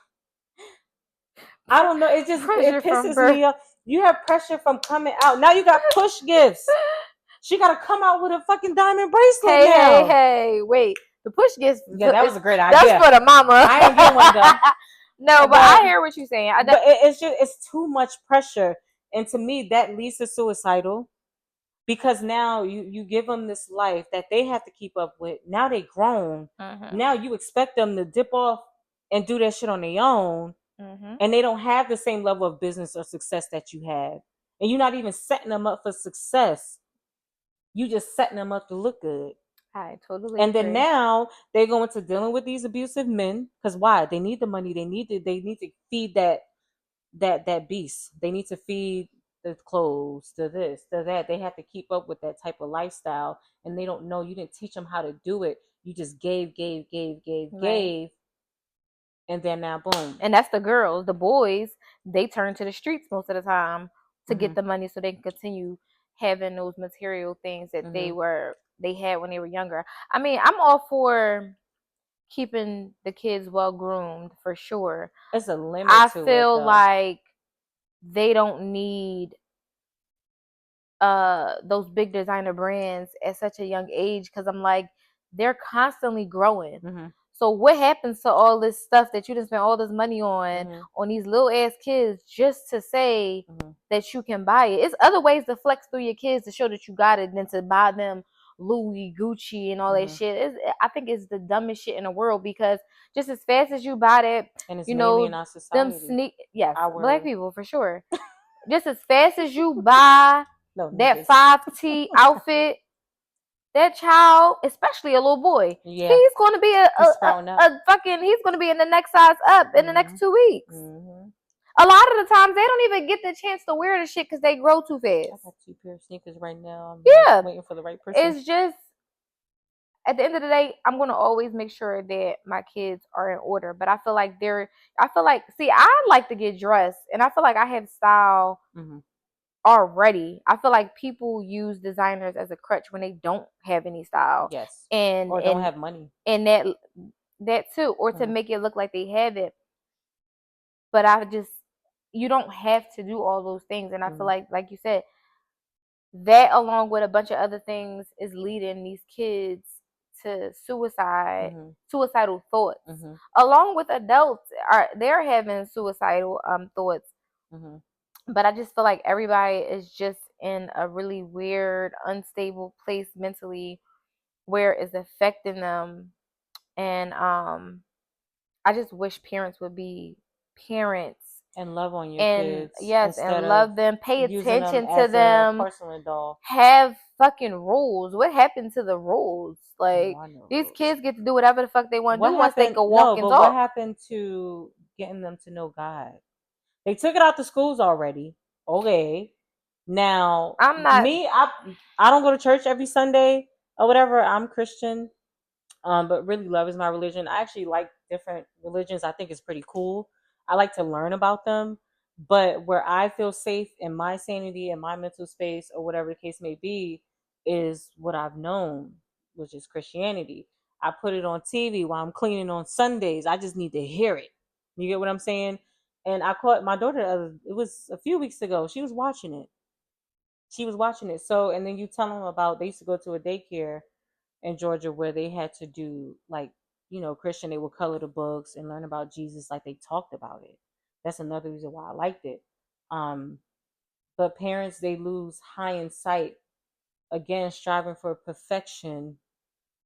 I don't know, Pressure it from pisses birth. me off. You have pressure from coming out. Now you got push gifts. She got to come out with a fucking diamond bracelet now. Hey, wait. The push gets, Yeah, that was a great that's idea. for the mama. I ain't get one though. No, but I hear what you're saying. It's too much pressure, and to me that leads to suicidal. Because now you give them this life that they have to keep up with. Now they grown. Now you expect them to dip off and do that shit on their own, and they don't have the same level of business or success that you have. And you're not even setting them up for success. You just setting them up to look good. I totally And then agree. now they go into dealing with these abusive men because why? They need the money. They need to feed that beast. They need to feed the clothes, to this, to that. They have to keep up with that type of lifestyle, and they don't know. You didn't teach them how to do it. You just Right. gave, and then now boom. And that's the girls. The boys, they turn to the streets most of the time to Mm-hmm. get the money so they can continue having those material things that Mm-hmm. they had when they were younger. I mean, I'm all for keeping the kids well groomed for sure. It's a limit I to it feel though. like they don't need those big designer brands at such a young age because I'm like, they're constantly growing. Mm-hmm. So what happens to all this stuff that you done spent all this money Mm-hmm. on these little ass kids just to say Mm-hmm. that you can buy it? It's other ways to flex through your kids to show that you got it than to buy them Louis, Gucci, and all that Mm-hmm. shit. I think it's the dumbest shit in the world because just as fast as you buy that, And it's you mainly in know, our them society. yes, black Our people for sure. Just as fast as you buy no that niggas. 5T outfit, that child, especially a little boy, Yeah, he's going to be he's sprouting up. a fucking, he's going to be in the next size up in the Mm-hmm. next 2 weeks. Mm-hmm. A lot of the times they don't even get the chance to wear the shit because they grow too I fast. got 2 pair of sneakers right now. I'm like Yeah, waiting for the right person. it's just at the end of the day, I'm going to always make sure that my kids are in order. But I feel like see, I like to get dressed and I feel like I have style Mm-hmm. already. I feel like people use designers as a crutch when they don't have any style. Yes. And Or don't have money. and that too, or to Mm-hmm. make it look like they have it. But I just you don't have to do all those things. And I feel Mm-hmm. like you said, that along with a bunch of other things is leading these kids to Mm-hmm. suicidal thoughts. Mm-hmm. Along with adults they're having suicidal thoughts. Mm-hmm. But I just feel like everybody is just in a really weird, unstable place mentally where it's affecting them. And I just wish parents would be parents And love on your and kids yes, instead and of love them, pay using them attention to as a them, porcelain doll. have fucking rules. What happened to the rules? Oh, Like I know these rules. kids get to do whatever the fuck they want to What do once they happened? can walk No, and but what talk. happened to getting them to know God? They took it out the schools already. Okay. Now, I'm not. me, I don't go to church every Sunday or whatever. I'm Christian. But really love is my religion. I actually like different religions. I think it's pretty cool. I like to learn about them. But where I feel safe in my sanity and my mental space or whatever the case may be is what I've known, which is Christianity. I put it on TV while I'm cleaning on Sundays. I just need to hear it. You get what I'm saying? And I caught my daughter, it was a few weeks ago. She was watching it. She was watching it. So, and then you tell them about, they used to go to a daycare in Georgia where they had to do like, Christian, they would color the books and learn about Jesus like they talked about it. That's another reason why I liked it. Um, but parents, they lose high in sight, again, striving for perfection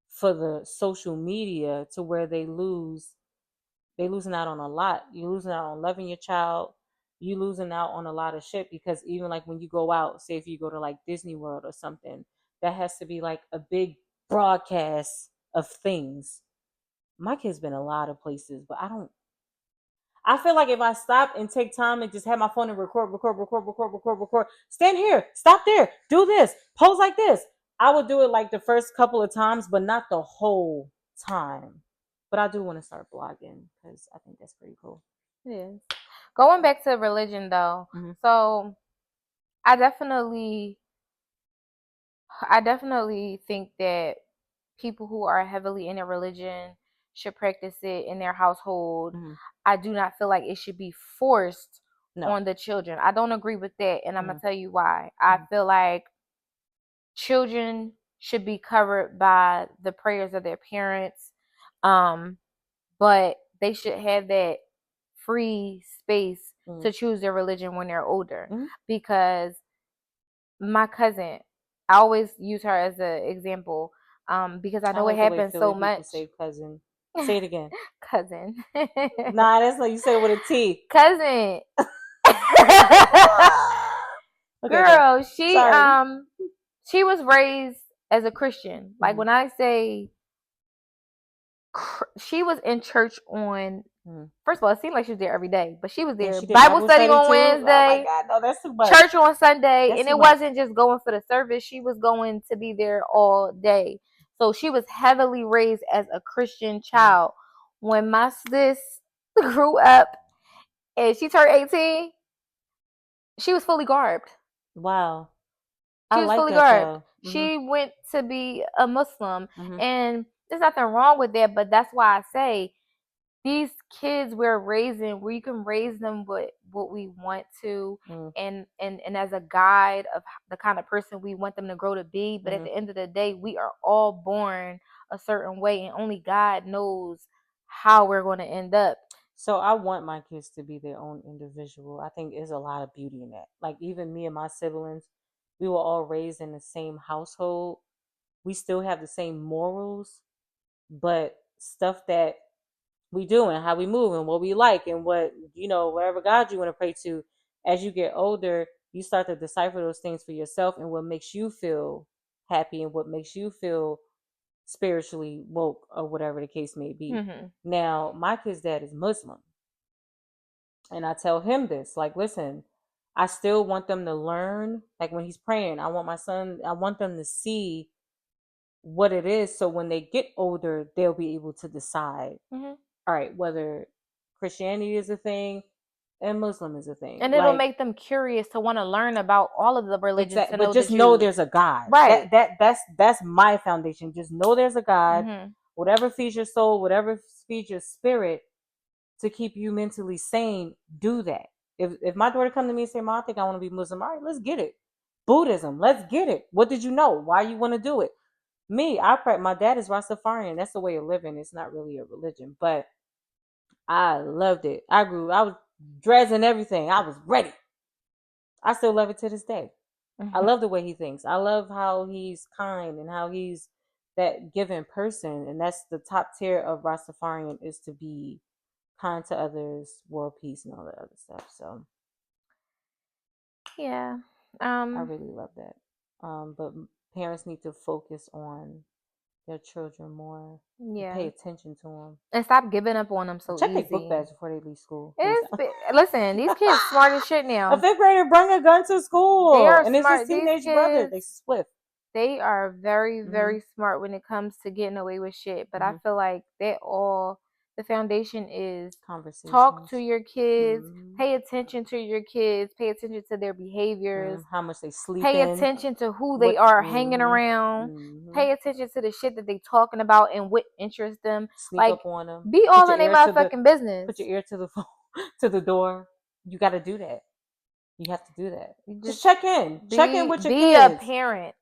for the social media to where they losing out on a lot. You losing out on loving your child. You losing out on a lot of shit because even like when you go out, say if you go to like Disney World or something, that has to be like a big broadcast of things. My kid's been a lot of places, but I feel like if I stop and take time and just have my phone and record, stand here, stop there, do this, pose like this, I would do it like the first couple of times, but not the whole time. But I do want to start blogging because I think that's pretty cool. It is. Going back to religion though, so I definitely think that people who are heavily in a religion should practice it in their household. I do not feel like it should be forced on the children. I don't agree with that, and I'm gonna tell you why. I feel like children should be covered by the prayers of their parents, but they should have that free space to choose their religion when they're older. Because my cousin, I always use her as an example, because I know it happens so much. Say cousin. Say it again. Cousin. Nah, that's like you say it with a T. Cousin. Okay, girl, she was raised as a Christian. Like when I say she was in church on, first of all, it seemed like she was there every day, but she was there. Bible study on Wednesday. Oh my God, no, that's too much. Church on Sunday, and it wasn't just going for the service. She was going to be there all day. So she was heavily raised as a Christian child. When my sis grew up and she turned 18, she was fully garbed. Wow. She was fully garbed. She went to be a Muslim, and there's nothing wrong with that, but that's why I say these kids we're raising, we can raise them with what we want to, and as a guide of the kind of person we want them to grow to be. But at the end of the day, we are all born a certain way, and only God knows how we're going to end up. So I want my kids to be their own individual. I think there's a lot of beauty in that. Like even me and my siblings, we were all raised in the same household. We still have the same morals, but stuff that we do and how we move and what we like and what, whatever God you want to pray to, as you get older, you start to decipher those things for yourself and what makes you feel happy and what makes you feel spiritually woke or whatever the case may be. Now, my kid's dad is Muslim. And I tell him this, like, listen, I still want them to learn. Like when he's praying, I want them to see what it is. So when they get older, they'll be able to decide, all right, whether Christianity is a thing and Muslim is a thing. And it'll make them curious to want to learn about all of the religions. Exactly. But just know there's a God. Right. That's my foundation. Just know there's a God. Whatever feeds your soul, whatever feeds your spirit to keep you mentally sane, do that. If my daughter come to me and say, Mom, I think I want to be Muslim, all right, let's get it. Buddhism, let's get it. What did you know? Why you want to do it? Me, my dad is Rastafarian. That's the way of living. It's not really a religion, but I loved it. I was dreads and everything. I was ready. I still love it to this day. I love the way he thinks. I love how he's kind and how he's that giving person. And that's the top tier of Rastafarian, is to be kind to others, world peace, and all that other stuff. So yeah, I really love that. But parents need to focus on their children more. Yeah, pay attention to them and stop giving up on them so Check easy. Check their book bags before they leave school. Listen, these kids smart as shit now. A fifth grader bring a gun to school. They are and smart. It's his teenage brother. They swift. They are very, very smart when it comes to getting away with shit. But I feel like the foundation is talk to your kids, pay attention to your kids, pay attention to their behaviors, how much they sleep, pay attention to who they are hanging around, pay attention to the shit that they talking about and what interests them. Sneak up on them. Be all in their motherfucking business. Put your ear to the phone, to the door. You got to do that. You have to do that. Just check in. Check in with your kids. Be a parent.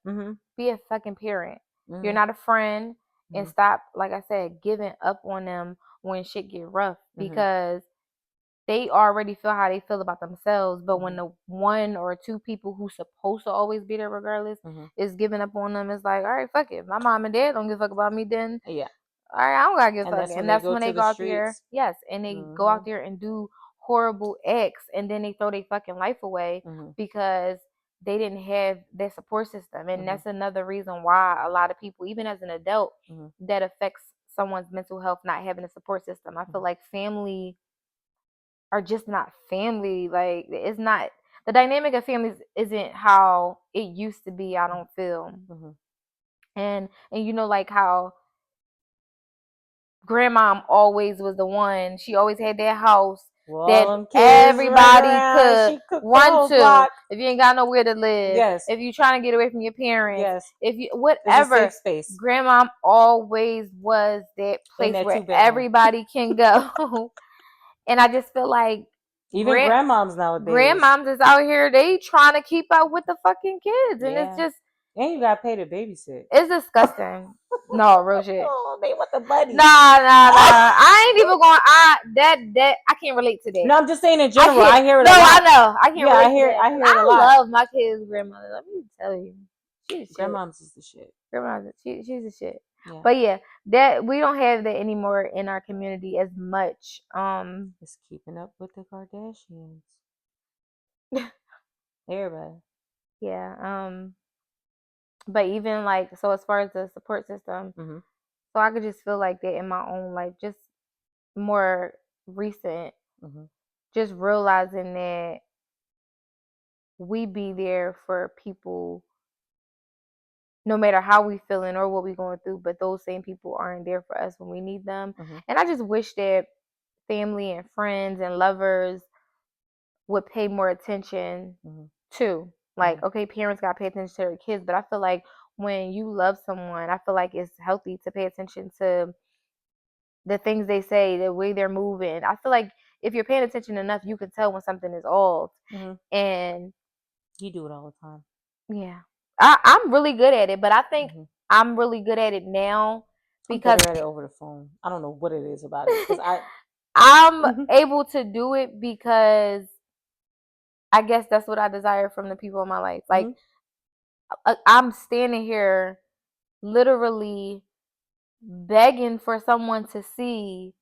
Be a fucking parent. You're not a friend. And stop, like I said, giving up on them when shit get rough, because they already feel how they feel about themselves. But when the one or two people who's supposed to always be there regardless is giving up on them, it's like, all right, fuck it. My mom and dad don't give a fuck about me then. Yeah. All right, I don't gotta give a fuck. And that's when they go out there. Yes. And they go out there and do horrible acts, and then they throw their fucking life away because they didn't have their support system. And Mm-hmm. that's another reason why a lot of people, even as an adult, Mm-hmm. that affects someone's mental health, not having a support system. I feel like family are just not family. Like, it's not, the dynamic of families isn't how it used to be, I don't feel. Mm-hmm. And you know, like how grandmom always was the one, she always had that house Well, all that them kids running everybody around, could she cooked for the run whole to. block. If you ain't got nowhere to live, Yes. if you trying to get away from your parents, Yes. if you There's a whatever, safe space. grandmom always was that In place that where 2-bedroom. everybody can go. And I just feel like even grandmoms nowadays. grandmoms is out here, they trying to keep up with the fucking kids, and Yeah. it's just, and you gotta pay to babysit. it's disgusting. No, real shit. Oh, they want the money. Nah. I ain't even going. That I can't relate to that. No, I'm just saying in general. I hear it a lot. I know. I can't Yeah, relate I hear to that. I hear it a lot. I love my kids' grandmother. Let me tell you, she's the shit. Grandmoms is the shit. Grandma's she's the shit. Yeah. But yeah, that we don't have that anymore in our community as much. It's keeping up with the Kardashians. Everybody. Yeah. But even like, so as far as the support system, Mm-hmm. so I could just feel like that in my own life, just more recent, Mm-hmm. just realizing that we be there for people no matter how we feeling or what we going through, but those same people aren't there for us when we need them. Mm-hmm. And I just wish that family and friends and lovers would pay more attention to, like, okay, parents got to pay attention to their kids, but I feel like when you love someone, I feel like it's healthy to pay attention to the things they say, the way they're moving. I feel like if you're paying attention enough, you can tell when something is off. And you do it all the time. Yeah, I'm really good at it, but I think I'm really good at it now because I'm better at it over the phone. I don't know what it is about it, because I'm able to do it because I guess that's what I desire from the people in my life. Like, I'm standing here literally begging for someone to see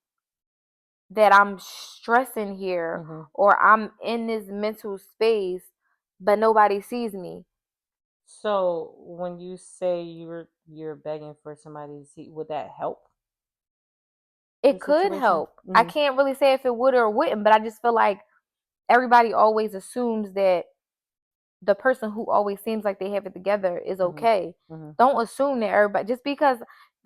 that I'm stressing here or I'm in this mental space, but nobody sees me. So when you say you're begging for somebody to see, would that help? It could help. I can't really say if it would or wouldn't, but I just feel like everybody always assumes that the person who always seems like they have it together is okay. Don't assume that everybody, just because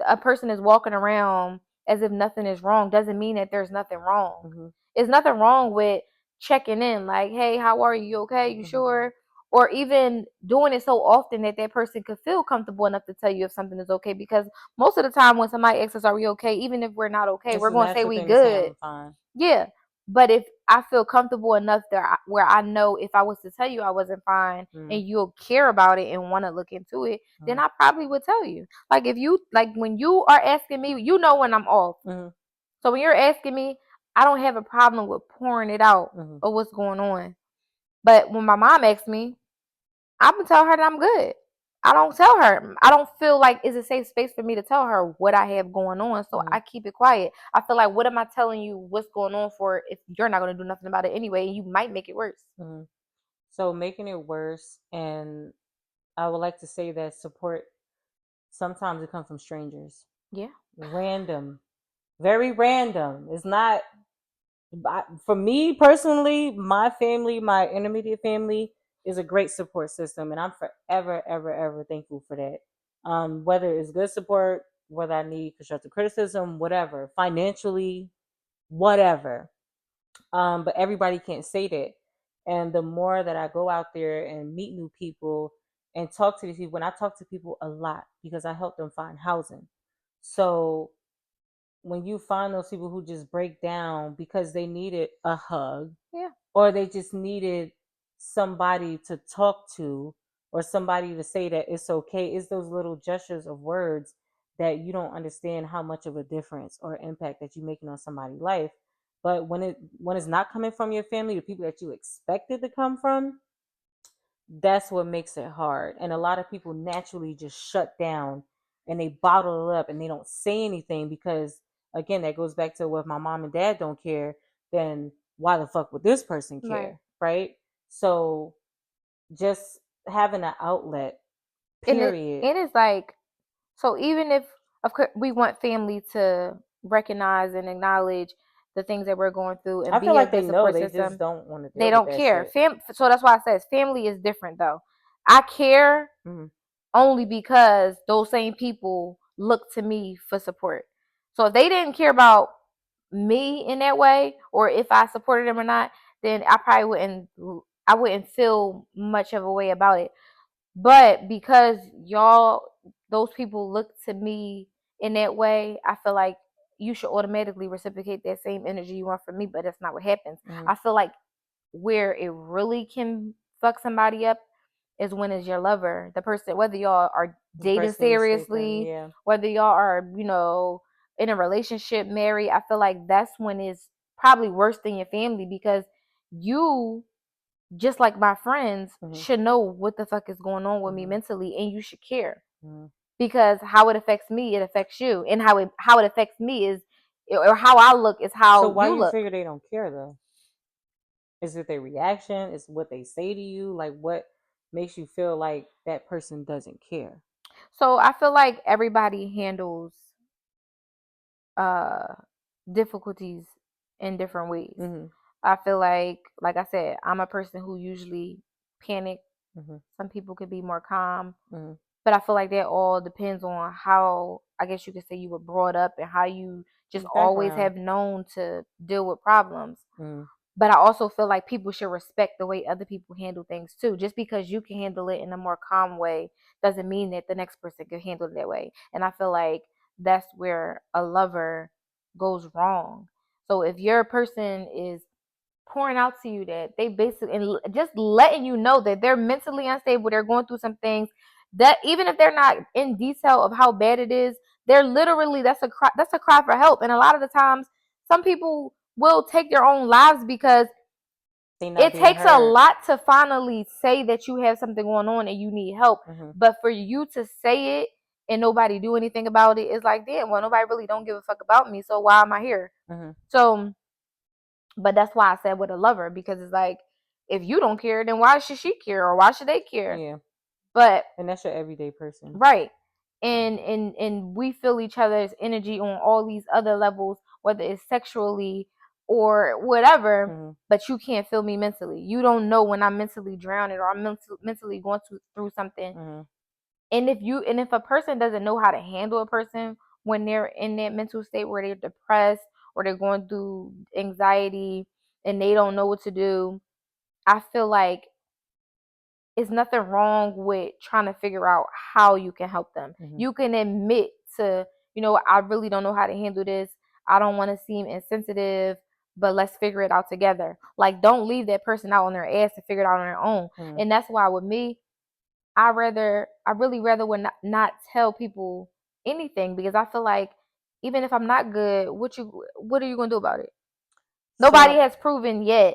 a person is walking around as if nothing is wrong, doesn't mean that there's nothing wrong. There's nothing wrong with checking in, like, hey, how are you? You okay? You sure? Or even doing it so often that that person could feel comfortable enough to tell you if something is okay. Because most of the time when somebody asks us, are we okay? Even if we're not okay, we're going to say we good. Yeah. But if I feel comfortable enough there where I know if I was to tell you I wasn't fine and you'll care about it and want to look into it, then I probably would tell you. Like, if you, like, when you are asking me, you know when I'm off. So when you're asking me, I don't have a problem with pouring it out of what's going on. But when my mom asks me, I'm gonna tell her that I'm good. I don't tell her. I don't feel like it's a safe space for me to tell her what I have going on, so I keep it quiet. I feel like, what am I telling you what's going on for if you're not gonna do nothing about it anyway, and you might make it worse. So making it worse, and I would like to say that support sometimes it comes from strangers. Yeah. Random, very random. It's not. For me personally, my family, my intermediate family, is a great support system, and I'm forever, ever, ever thankful for that. Whether it's good support, whether I need constructive criticism, whatever, financially, whatever. But everybody can't say that. And the more that I go out there and meet new people and talk to these people, when I talk to people a lot because I help them find housing. So when you find those people who just break down because they needed a hug, or they just needed somebody to talk to, or somebody to say that it's okay, it's those little gestures of words that you don't understand how much of a difference or impact that you're making on somebody's life. But when it's not coming from your family, the people that you expected to come from, that's what makes it hard. And a lot of people naturally just shut down and they bottle it up and they don't say anything because, again, that goes back to, what, if my mom and dad don't care, then why the fuck would this person care? Right? So just having an outlet, and it period. it is like, so even if, of course, we want family to recognize and acknowledge the things that we're going through and I feel be a like they good know, support they just system, don't want to they deal with don't that care. shit. So that's why I says family is different though. I care Mm-hmm. only because those same people look to me for support. So if they didn't care about me in that way, or if I supported them or not, then I wouldn't feel much of a way about it. But because y'all, those people look to me in that way, I feel like you should automatically reciprocate that same energy you want from me. But that's not what happens. Mm-hmm. I feel like where it really can fuck somebody up is when it's your lover, the person, whether y'all are The dating person you're sleeping, seriously, yeah. whether y'all are, in a relationship, married. I feel like that's when it's probably worse than your family, because you, just like my friends, Mm-hmm. should know what the fuck is going on with me Mm-hmm. mentally, and you should care, Mm-hmm. because how it affects me, it affects you, and how it affects me is, or how I look is So how why you you look. figure they don't care though? Is it their reaction? Is what they say to you? Like what makes you feel like that person doesn't care? So I feel like everybody handles uh difficulties in different ways. Mm-hmm. I feel like I said, I'm a person who usually panic. Mm-hmm. Some people could be more calm, Mm-hmm. but I feel like that all depends on how, I guess you could say, you were brought up and how you just always Background. have known to deal with problems. Mm-hmm. But I also feel like people should respect the way other people handle things too. Just because you can handle it in a more calm way doesn't mean that the next person can handle it that way. And I feel like that's where a lover goes wrong. So if your person is pouring out to you that they basically, and just letting you know that they're mentally unstable, they're going through some things, that even if they're not in detail of how bad it is, they're literally, that's a cry for help. And a lot of the times, some people will take their own lives because They not it being takes a heard. lot to finally say that you have something going on and you need help. Mm-hmm. But for you to say it and nobody do anything about it, it's like, damn, well, nobody really don't give a fuck about me, so why am I here? Mm-hmm. So, but that's why I said with a lover, because it's like, if you don't care, then why should she care, or why should they care? Yeah. But And that's your everyday person. right. And we feel each other's energy on all these other levels, whether it's sexually or whatever, Mm-hmm. but you can't feel me mentally. You don't know when I'm mentally drowning, or I'm mentally going through something. Mm-hmm. And if a person doesn't know how to handle a person when they're in that mental state where they're depressed or they're going through anxiety and they don't know what to do, I feel like it's nothing wrong with trying to figure out how you can help them. Mm-hmm. You can admit to, I really don't know how to handle this. I don't want to seem insensitive, but let's figure it out together. Like, don't leave that person out on their ass to figure it out on their own. Mm-hmm. And that's why with me, I really rather would not tell people anything, because I feel like even if I'm not good, what are you gonna do about it? Nobody So has proven yet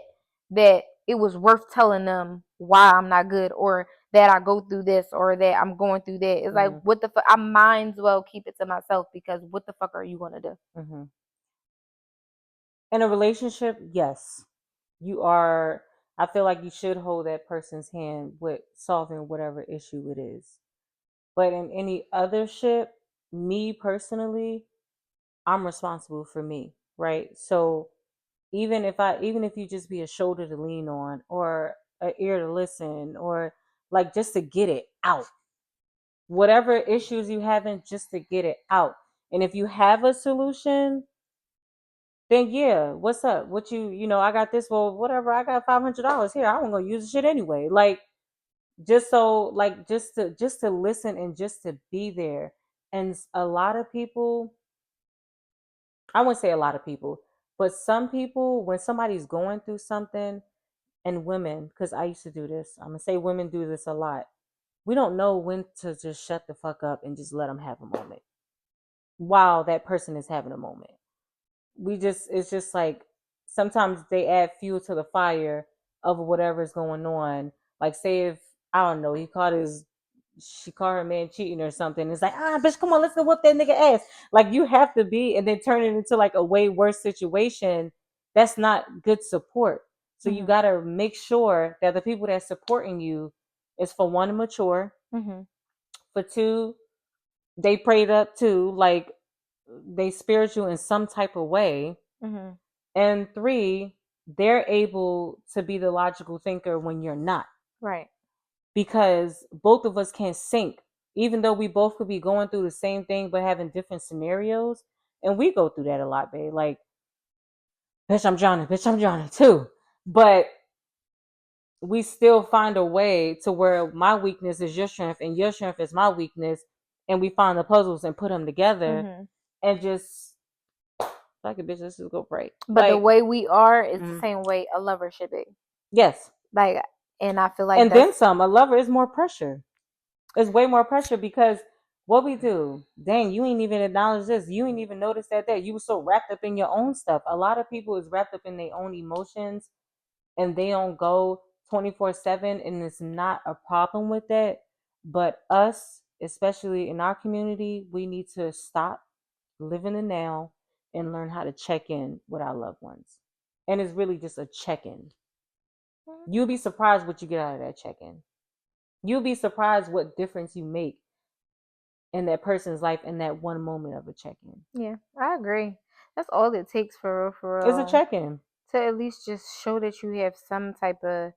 that it was worth telling them why I'm not good, or that I go through this, or that I'm going through that. It's like, mm-hmm. what the fuck? I might as well keep it to myself, because what the fuck are you gonna do? Mm-hmm. In a relationship, yes. You are, I feel like you should hold that person's hand with solving whatever issue it is. But in any other ship, me personally, I'm responsible for me, right? So even if you just be a shoulder to lean on, or an ear to listen, or like just to get it out, whatever issues you having, just to get it out. And if you have a solution, then yeah, what's up? What I got this. Well, whatever. I got $500 here. I wasn't gonna use the shit anyway. Like, just so, like, just to listen and just to be there. And a lot of people, I wouldn't say a lot of people, but some people, when somebody's going through something, and women, because I used to do this, I'm gonna say women do this a lot. We don't know when to just shut the fuck up and just let them have a moment while that person is having a moment. It's just like, sometimes they add fuel to the fire of whatever's going on. Like, say if, I don't know, she caught her man cheating or something. It's like, bitch, come on, let's go whoop that nigga ass. Like, you have to be, and then turn it into like a way worse situation. That's not good support. So you Mm-hmm. gotta make sure that the people that's supporting you is for one, mature. Mm-hmm. For two, they prayed up too, like they spiritual in some type of way. Mm-hmm. And three, they're able to be the logical thinker when you're not. Right. Because both of us can sync, even though we both could be going through the same thing but having different scenarios. And we go through that a lot, babe. Like, bitch, I'm drowning too. But we still find a way to where my weakness is your strength and your strength is my weakness. And we find the puzzles and put them together Mm-hmm. and just, like a bitch, let's just go pray. But the Like, way we are is the mm, same way a lover should be. yes. Like, and I feel like And that's then some. A lover is more pressure. It's way more pressure because what we do, dang, you ain't even acknowledge this. You ain't even notice that. You were so wrapped up in your own stuff. A lot of people is wrapped up in their own emotions and they don't go 24/7, and it's not a problem with that. But us, especially in our community, we need to stop, live in the now, and learn how to check in with our loved ones. And it's really just a check in. You'll be surprised what you get out of that check in. You'll be surprised what difference you make in that person's life in that one moment of a check-in. yeah, I agree. That's all it takes for It's a real, check-in. to at least just show that you have some type of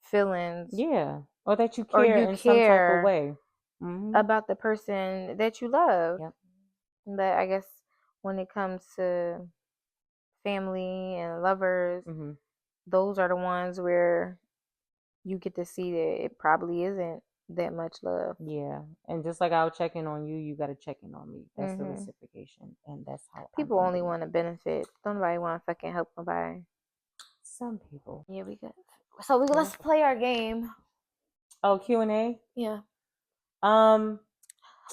feelings Yeah. Or that you or care you in some type of care way. Mm-hmm. about the person that you love. Yep. But I guess when it comes to family and lovers, Mm-hmm. those are the ones where you get to see that it probably isn't that much love. Yeah. And just like I'll check in on you, you got to check in on me. That's the Hmm. reciprocation. And that's how I'm People only ending it. want to benefit. Don't nobody want to fucking help nobody. Some people. Yeah, we good. So Yeah. let's play our game. Oh, Q&A? Yeah. Um,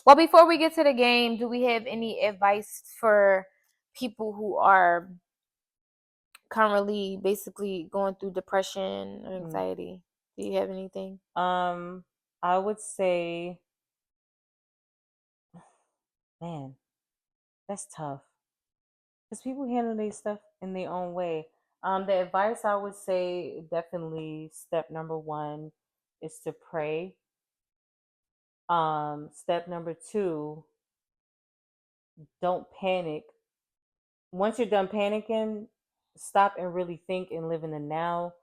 Well, before we get to the game, do we have any advice for people who are currently basically going through depression or mm, anxiety? Do you have anything? um, I would say, man, that's tough. Because people handle their stuff in their own way. The advice I would say, definitely step number one is to pray. Step number two, don't panic. Once you're done panicking, stop and really think and live in the now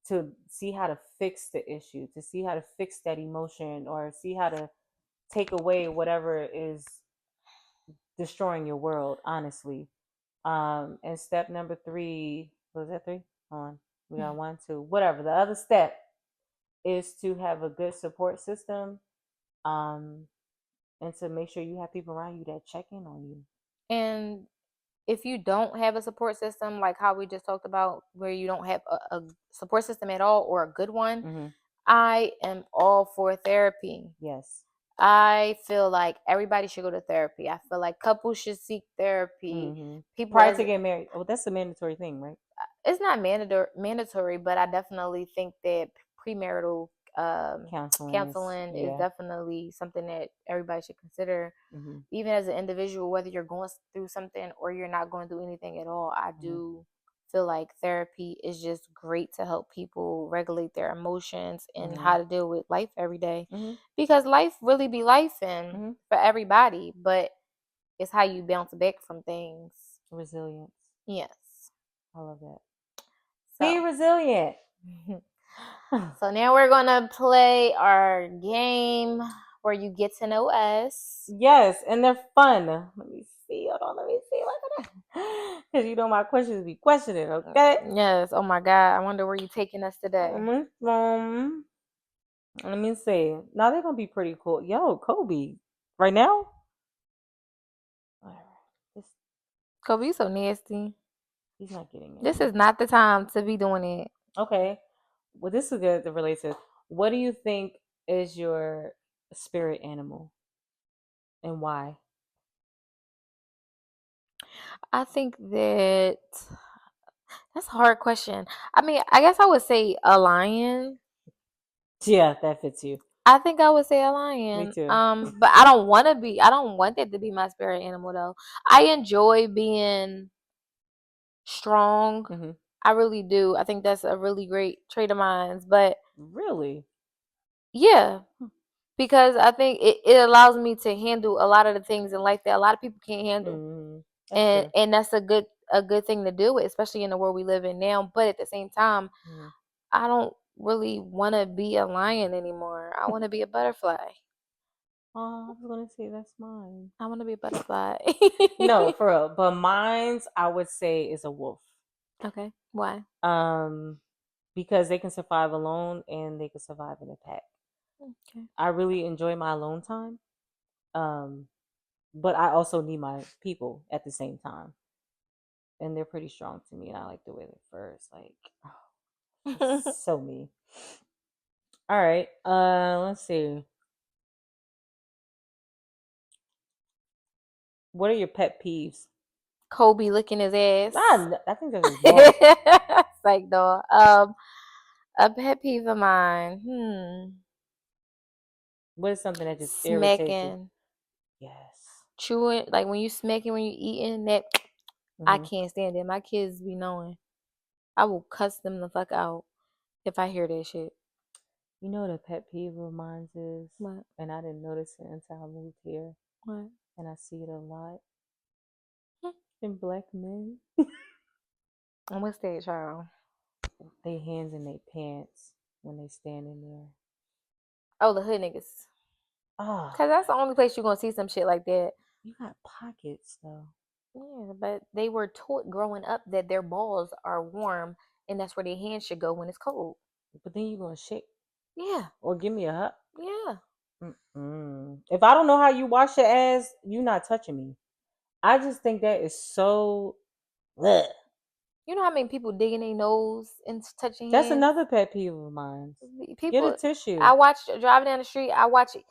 to see how to fix the issue, to see how to fix that emotion, or see how to take away whatever is destroying your world, honestly. And step number three, was that three? Hold on. We got one, two, whatever. The other step is to have a good support system, um, and to make sure you have people around you that check in on you. And if you don't have a support system, like how we just talked about, where you don't have a support system at all or a good one, Mm-hmm. I am all for therapy. Yes. I feel like everybody should go to therapy. I feel like couples should seek therapy. Mm-hmm. People Prior as to getting married. Oh, that's a mandatory thing, right? it's not mandatory, but I definitely think that premarital Counseling is, counseling is yeah. definitely something that everybody should consider. Mm-hmm. Even as an individual, whether you're going through something or you're not going through anything at all, I Mm-hmm. do feel like therapy is just great to help people regulate their emotions and Mm-hmm. how to deal with life every day. Mm-hmm. Because life really be life and Mm-hmm. for everybody, but it's how you bounce back from things. Resilience. Yes. I love that. Be So resilient. so now we're gonna play our game where you get to know us. Yes, and they're fun. Let me see. Hold on. Let me see. Because you know my questions be questioning. Okay. Yes. Oh my God. I wonder where you taking us today. Let me see. Now they're gonna be pretty cool. Yo, Kobe, right now? This, Kobe, you so nasty. he's not getting This any. is not the time to be doing it. Okay. Well, this is good to relate to. What do you think is your spirit animal and why? I think that's a hard question. I mean, I guess I would say a lion. Yeah, that fits you. I think I would say a Me lion. too. But I don't want to be. I don't want that to be my spirit animal though. I enjoy being strong. Mm-hmm. I really do. I think that's a really great trait of mine. But Really? Yeah, because I think it allows me to handle a lot of the things in life that a lot of people can't handle. That's true. And that's a good thing to do with, especially in the world we live in now. But at the same time, I don't really want to be a lion anymore. I want to be a butterfly. Oh, I was gonna say that's mine. I want to be a butterfly. No, for real. But mine's, I would say, is a wolf. Okay, why? Um, because they can survive alone and they can survive in a pack. Okay. I really enjoy my alone time. Um, but I also need my people at the same time. And they're pretty strong to me, and I like the way they first like just so me. All right. Let's see. What are your pet peeves? Kobe licking his ass. I think that's just normal. It's like though. A pet peeve of mine. What is something that just irritates you? Smacking, Yes. chewing, like when you smacking when you eating that. I Hmm. can't stand it. My kids be knowing. I will cuss them the fuck out if I hear that shit. You know what a pet peeve of mine is, What? and I didn't notice it until I moved here, What? and I see it a lot in black men. And what's that, child? They hands in their pants when they standing there. Oh, the hood niggas. Oh, Cause that's the only place you're gonna see some shit like that. you got pockets though. Yeah, but they were taught growing up that their balls are warm and that's where their hands should go when it's cold. But then you gonna shake Yeah, or give me a hug. yeah. If I don't know how you wash your ass, you not touching me. I just think that is so. Ugh. You know how many people digging their nose and touching That's hands? another pet peeve of mine. Get a People, tissue. I watch driving down the street. I watch it,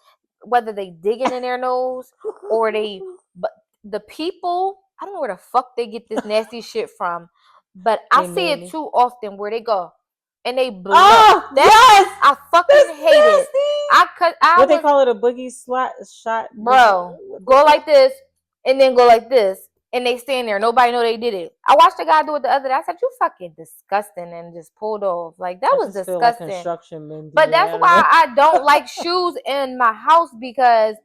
whether they digging in their nose or they, but the people, I don't know where the fuck they get this nasty shit from, but I They see it mammy. too often where they go and they blow. Oh That yes, I fucking that's hate it. nasty. I What they was, call it, a boogie slot shot boogie. bro, What they go call? like this and then go like this. And they stand there. Nobody know they did it. I watched the guy do it the other day. I said, "You fucking disgusting," and just pulled off. Like that I was just feel like disgusting. construction men do But it. that's I don't why know. I don't like shoes in my house because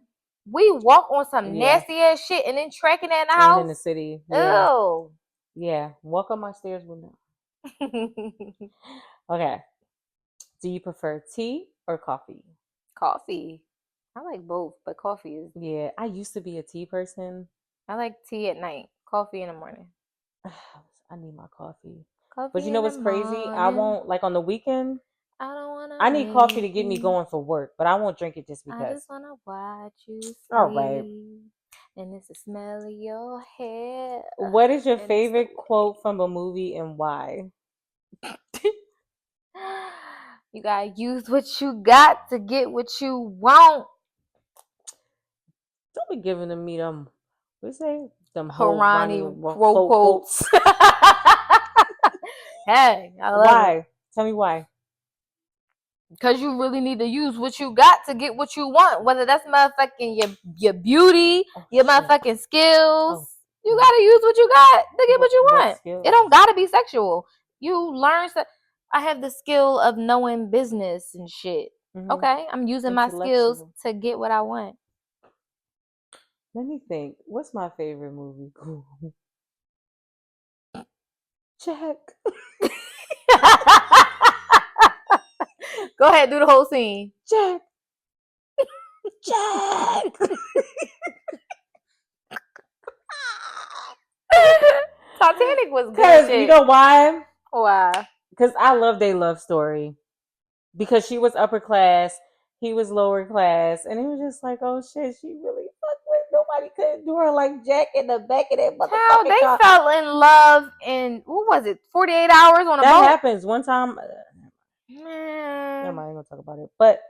we walk on some Yeah, nasty ass shit and then tracking that in the and in the house. city, yeah, yeah. Walk up my stairs with no. Ew. Okay. Do you prefer tea or coffee? Coffee. I like both, but coffee is. Yeah, I used to be a tea person. I like tea at night, coffee in the morning. I need my coffee. But you Coffee know in the what's crazy? I morning. won't, like, on the weekend, I don't wanna I need coffee to wake get me you. going for work, but I won't drink it just I because. just wanna watch you All right. sleep. And it's the smell of your hair. What is your And it's the favorite quote from a movie and why? way. You gotta use what you got to get what you want. Don't be giving me them, what you say? Them whole Ronnie Harani quotes. quotes. Hey, I love it. Why? Tell me why. Because you really need to use what you got to get what you want. Whether that's motherfucking your beauty, Oh, your shit. motherfucking skills. Oh, You gotta use what you got to get what you what want. It skills? don't gotta be sexual. You learn. I have the skill of knowing business and shit. Mm-hmm. Okay, I'm using my skills Intellectual. to get what I want. Let me think. What's my favorite movie? Check. Go ahead, do the whole scene. Jack. Jack. Titanic was good Because you shit. know why? Why? Because I love their love story. Because she was upper class, he was lower class, and it was just like, oh shit, she really fucked with nobody could do her like Jack in the back of that How motherfucking they car. fell in love in what was it? 48 hours on a That boat. happens one time. Never Man, mind, I'm gonna talk about it. But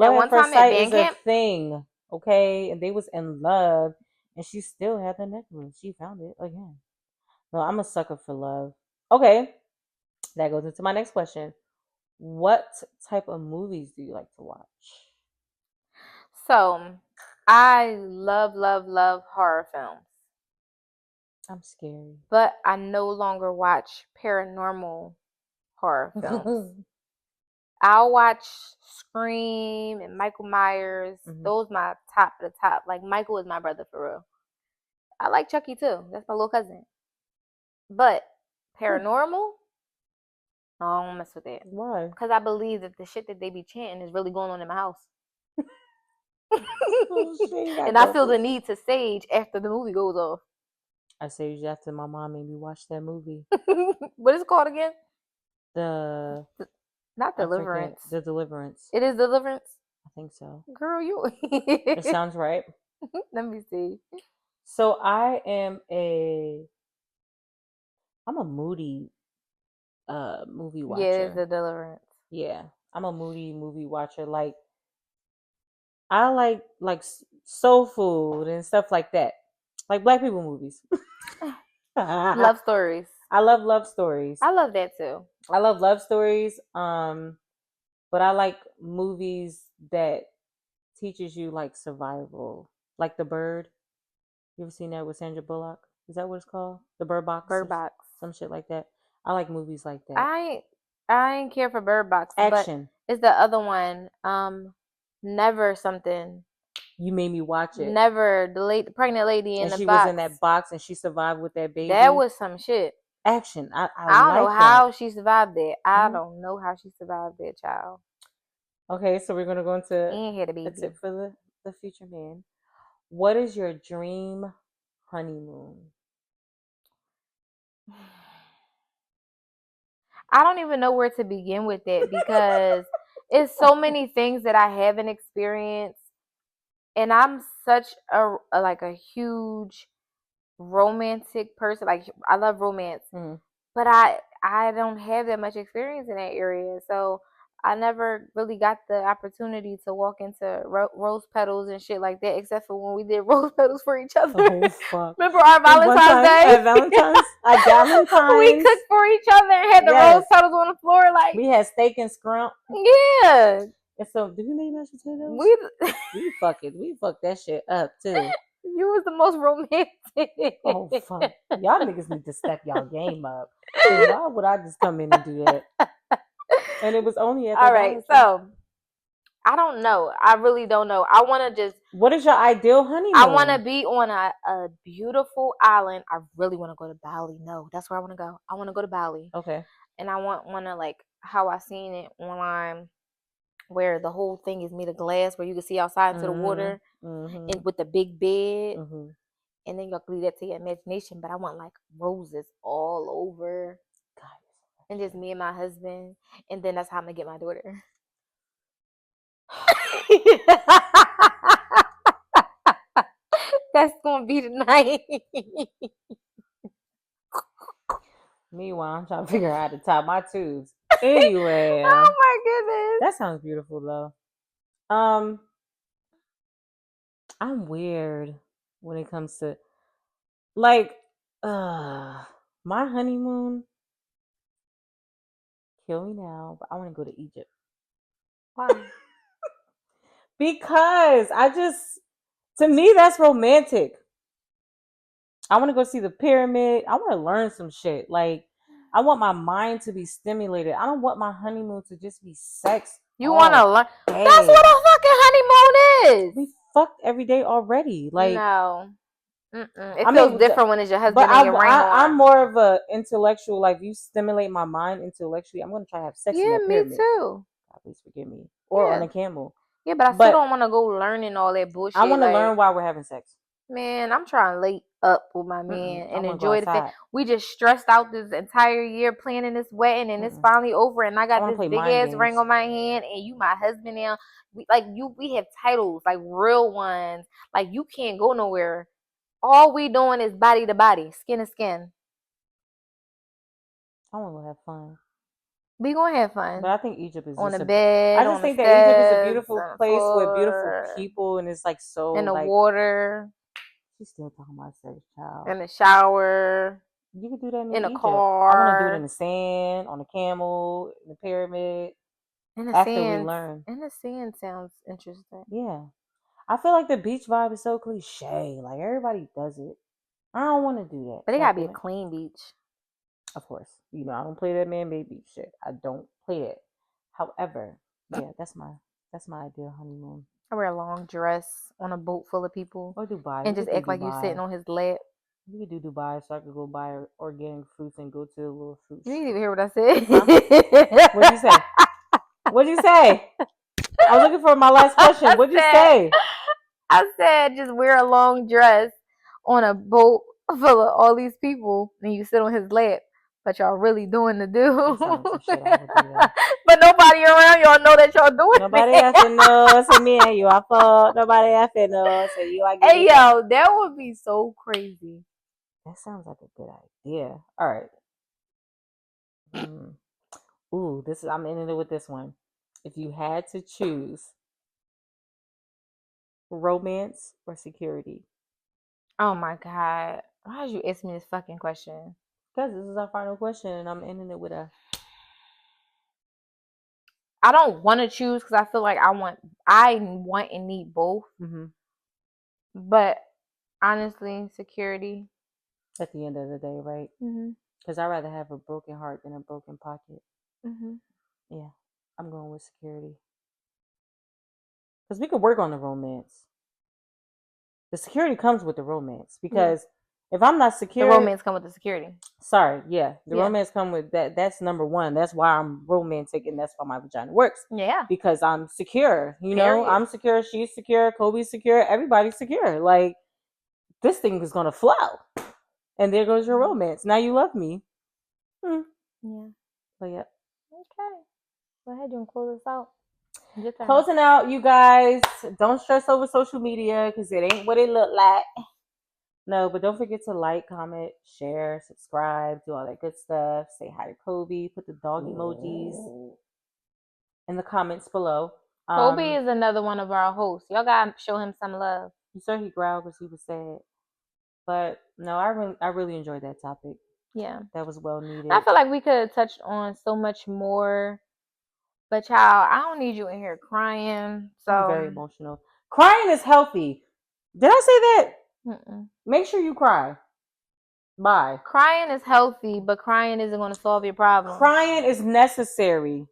that love at one first time at sight band is a camp. thing, okay? And they was in love, and she still had the necklace. She found it again. No, I'm a sucker for love. Okay, that goes into my next question. What type of movies do you like to watch? So, I love horror films, I'm scary. but I no longer watch paranormal horror films. I'll watch Scream and Michael Myers. Mm-hmm. Those my top of the top. Like Michael is my brother for real. I like Chucky too. That's my little cousin. But paranormal, no, I don't mess with that. Why? Because I believe that the shit that they be chanting is really going on in my house. Oh shit, you And got I feel ghosts. the need to sage after the movie goes off. I saved after my mom made me watch that movie. What is it called again? The Not I forget. Deliverance. The Deliverance. It is Deliverance? I think so. Girl, you. It sounds right. Let me see. So I'm a moody movie Yeah, it is watcher. the Deliverance. Yeah. I'm a moody movie watcher. Like I like soul food and stuff like that. Like black people movies. Love stories. I love love stories. I love that too. I love love stories. But I like movies that teaches you like survival. Like The Bird. You ever seen that with Sandra Bullock? Is that what it's called? The Bird Box Bird or Box. some shit like that. I like movies like that. I ain't care for Bird Box, but Action. it's the other one. Never something. You made me watch it. Never the pregnant lady in And the she was box. in that box and she survived with that baby. That was some shit. Action. I I don't know like how that. she survived that. I Mhm. don't know how she survived that, child. Okay, so we're gonna go into And had a a baby. tip for the future man. What is your dream honeymoon? I don't even know where to begin with it because it's so many things that I haven't experienced, and I'm such a huge romantic person. Like I love romance, Mm. but I don't have that much experience in that area, so I never really got the opportunity to walk into rose petals and shit like that, except for when we did rose petals for each other. Oh fuck! Remember our One Valentine's time Day? at Valentine's, at We Galentine's, cooked for each other and had the rose yes, petals on the floor, like we had steak and scrump. yeah. And so, do you make mashed potatoes? We We fucked that shit up too. you was the most romantic. Oh fuck! Y'all niggas need to step y'all game up. Cause why would I just come in and do that? And it was only at All that right, Dollar Tree. so I don't know. I really don't know. I want to just. What is your ideal I want to honeymoon? be on a beautiful island. I really want to go to Bali. No, that's where I want to go. I want to go to Bali, Okay. and I want to like how I seen it online, where the whole thing is made of glass, where you can see outside into the Mhm. water, Mhm. and with the big bed, Mhm. and then you can leave that to your imagination. But I want like roses all over, God, and just me and my husband, and then that's how I'm gonna get my daughter. That's gonna be the night. meanwhile, I'm trying to figure out how to tie my tubes. Anyway, Oh my goodness. that sounds beautiful though. Um, I'm weird when it comes to like my honeymoon. Kill me now, but I want to go to Egypt Why? because to me that's romantic. I want to go see the pyramid. I want to learn some shit. Like I want my mind to be stimulated. I don't want my honeymoon to just be sex You wanna all learn? That's day. what a fucking honeymoon is. We fucked every day already. Like No. It I feels mean, different when it's your but husband and your ring I'm on. more of a intellectual. Like you stimulate my mind intellectually. I'm gonna try to have sex in Yeah, that me pyramid. too. God, please forgive me. Or on Yeah. a camel. Yeah, but I still But don't want to go learning all that I bullshit. want to Like, learn while we're having sex. man, I'm trying to lay up with my man I and want to go enjoy the fact outside. we just stressed out this entire year planning this wedding, and it's Mm-mm. finally over, and I I got want to this play big mind ass ring games. on my hand, and you my husband now. We have titles, like real ones. Like you can't go nowhere. All we doing is body to body, skin to skin. I want to have fun. We gonna have But fun I think Egypt is on just the a. I bed, just on the think that Egypt is a steps, beautiful on the place with beautiful floor, people, and it's like so in the like. water, She's still talking about sex, child. in the shower, You could do that in in the Egypt. I want to do it in car, the sand, on the camel, in the pyramid. in the After we sand. learn, In the sand sounds interesting. yeah. I feel like the beach vibe is so cliche. Like everybody does it. I don't want to do that. But it So I gotta be feel a like, clean beach. of course, I don't play that man-made beach shit. I don't play that. However, yeah, that's my ideal honeymoon. I wear a long dress on a boat full of people Or Dubai. and We just could do act like you're sitting Dubai. on his lap. We could do Dubai so I could go buy organic fruits and go to a little fruit You shop. didn't even hear what I said. Huh? What'd you say? What'd you say? I was looking for my last question. What'd you say? I said just wear a long dress on a boat full of all these people and you sit on his lap. But y'all really doing the do. That sounds like some shit I would do that. But nobody around y'all know that y'all doing Nobody it. has to know. Say me and you are fuck. Nobody has to know. Say you are Hey getting yo, that would be so crazy. That sounds like a good idea. All right. Ooh, I'm ending it with this one. If you had to choose romance or security, Oh my god. Why did you ask me this fucking question? because this is our final question, and I'm ending it with a. I don't want to choose because I feel like I want and need both. Mm-hmm. But honestly, security. At the end of the day, right? Mm-hmm. Because I'd rather have a broken heart than a broken pocket. Mm-hmm. Yeah, I'm going with security. Because we could work on the romance. The security comes with the romance. Because if I'm not secure, the romance come with the security. Sorry, yeah, the romance come with that. That's number one. That's why I'm romantic, and that's why my vagina works. Yeah, because I'm secure. You know, I'm secure. She's secure. Kobe's secure. Everybody's secure. Like this thing is gonna flow, and there goes your romance. Now you love me. Yeah. But yeah. Okay. Go ahead and close this out. Closing out, you guys. Don't stress over social media because it ain't what it look like. No, but don't forget to like, comment, share, subscribe, do all that good stuff. Say hi to Kobe. Put the dog emojis in the comments below. Kobe is another one of our hosts. Y'all gotta show him some love. You saw he growled because he was sad. But no, I really enjoyed that topic. Yeah. That was well needed. I feel like we could have touched on so much more. But child, I don't need you in here crying. So I'm very emotional. Crying is healthy. Did I say that? Mm-mm. Make sure you cry. Bye. Crying is healthy, but crying isn't going to solve your problem. Crying is necessary,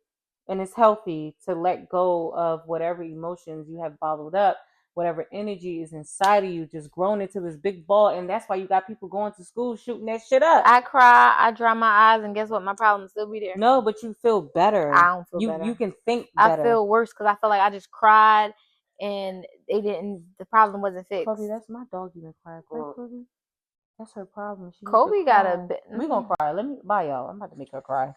and it's healthy to let go of whatever emotions you have bottled up, whatever energy is inside of you, just grown into this big ball. And that's why you got people going to school shooting that shit up. I cry, I dry my eyes, and guess what? My problem still be there. No, but you feel better. I don't feel better. You can think better. I feel worse because I feel like I just cried and the problem wasn't fixed. Kobe, that's my dog even crying. Kobe. That's her problem. Kobe got a bit. We gonna cry. Bye y'all. I'm about to make her cry.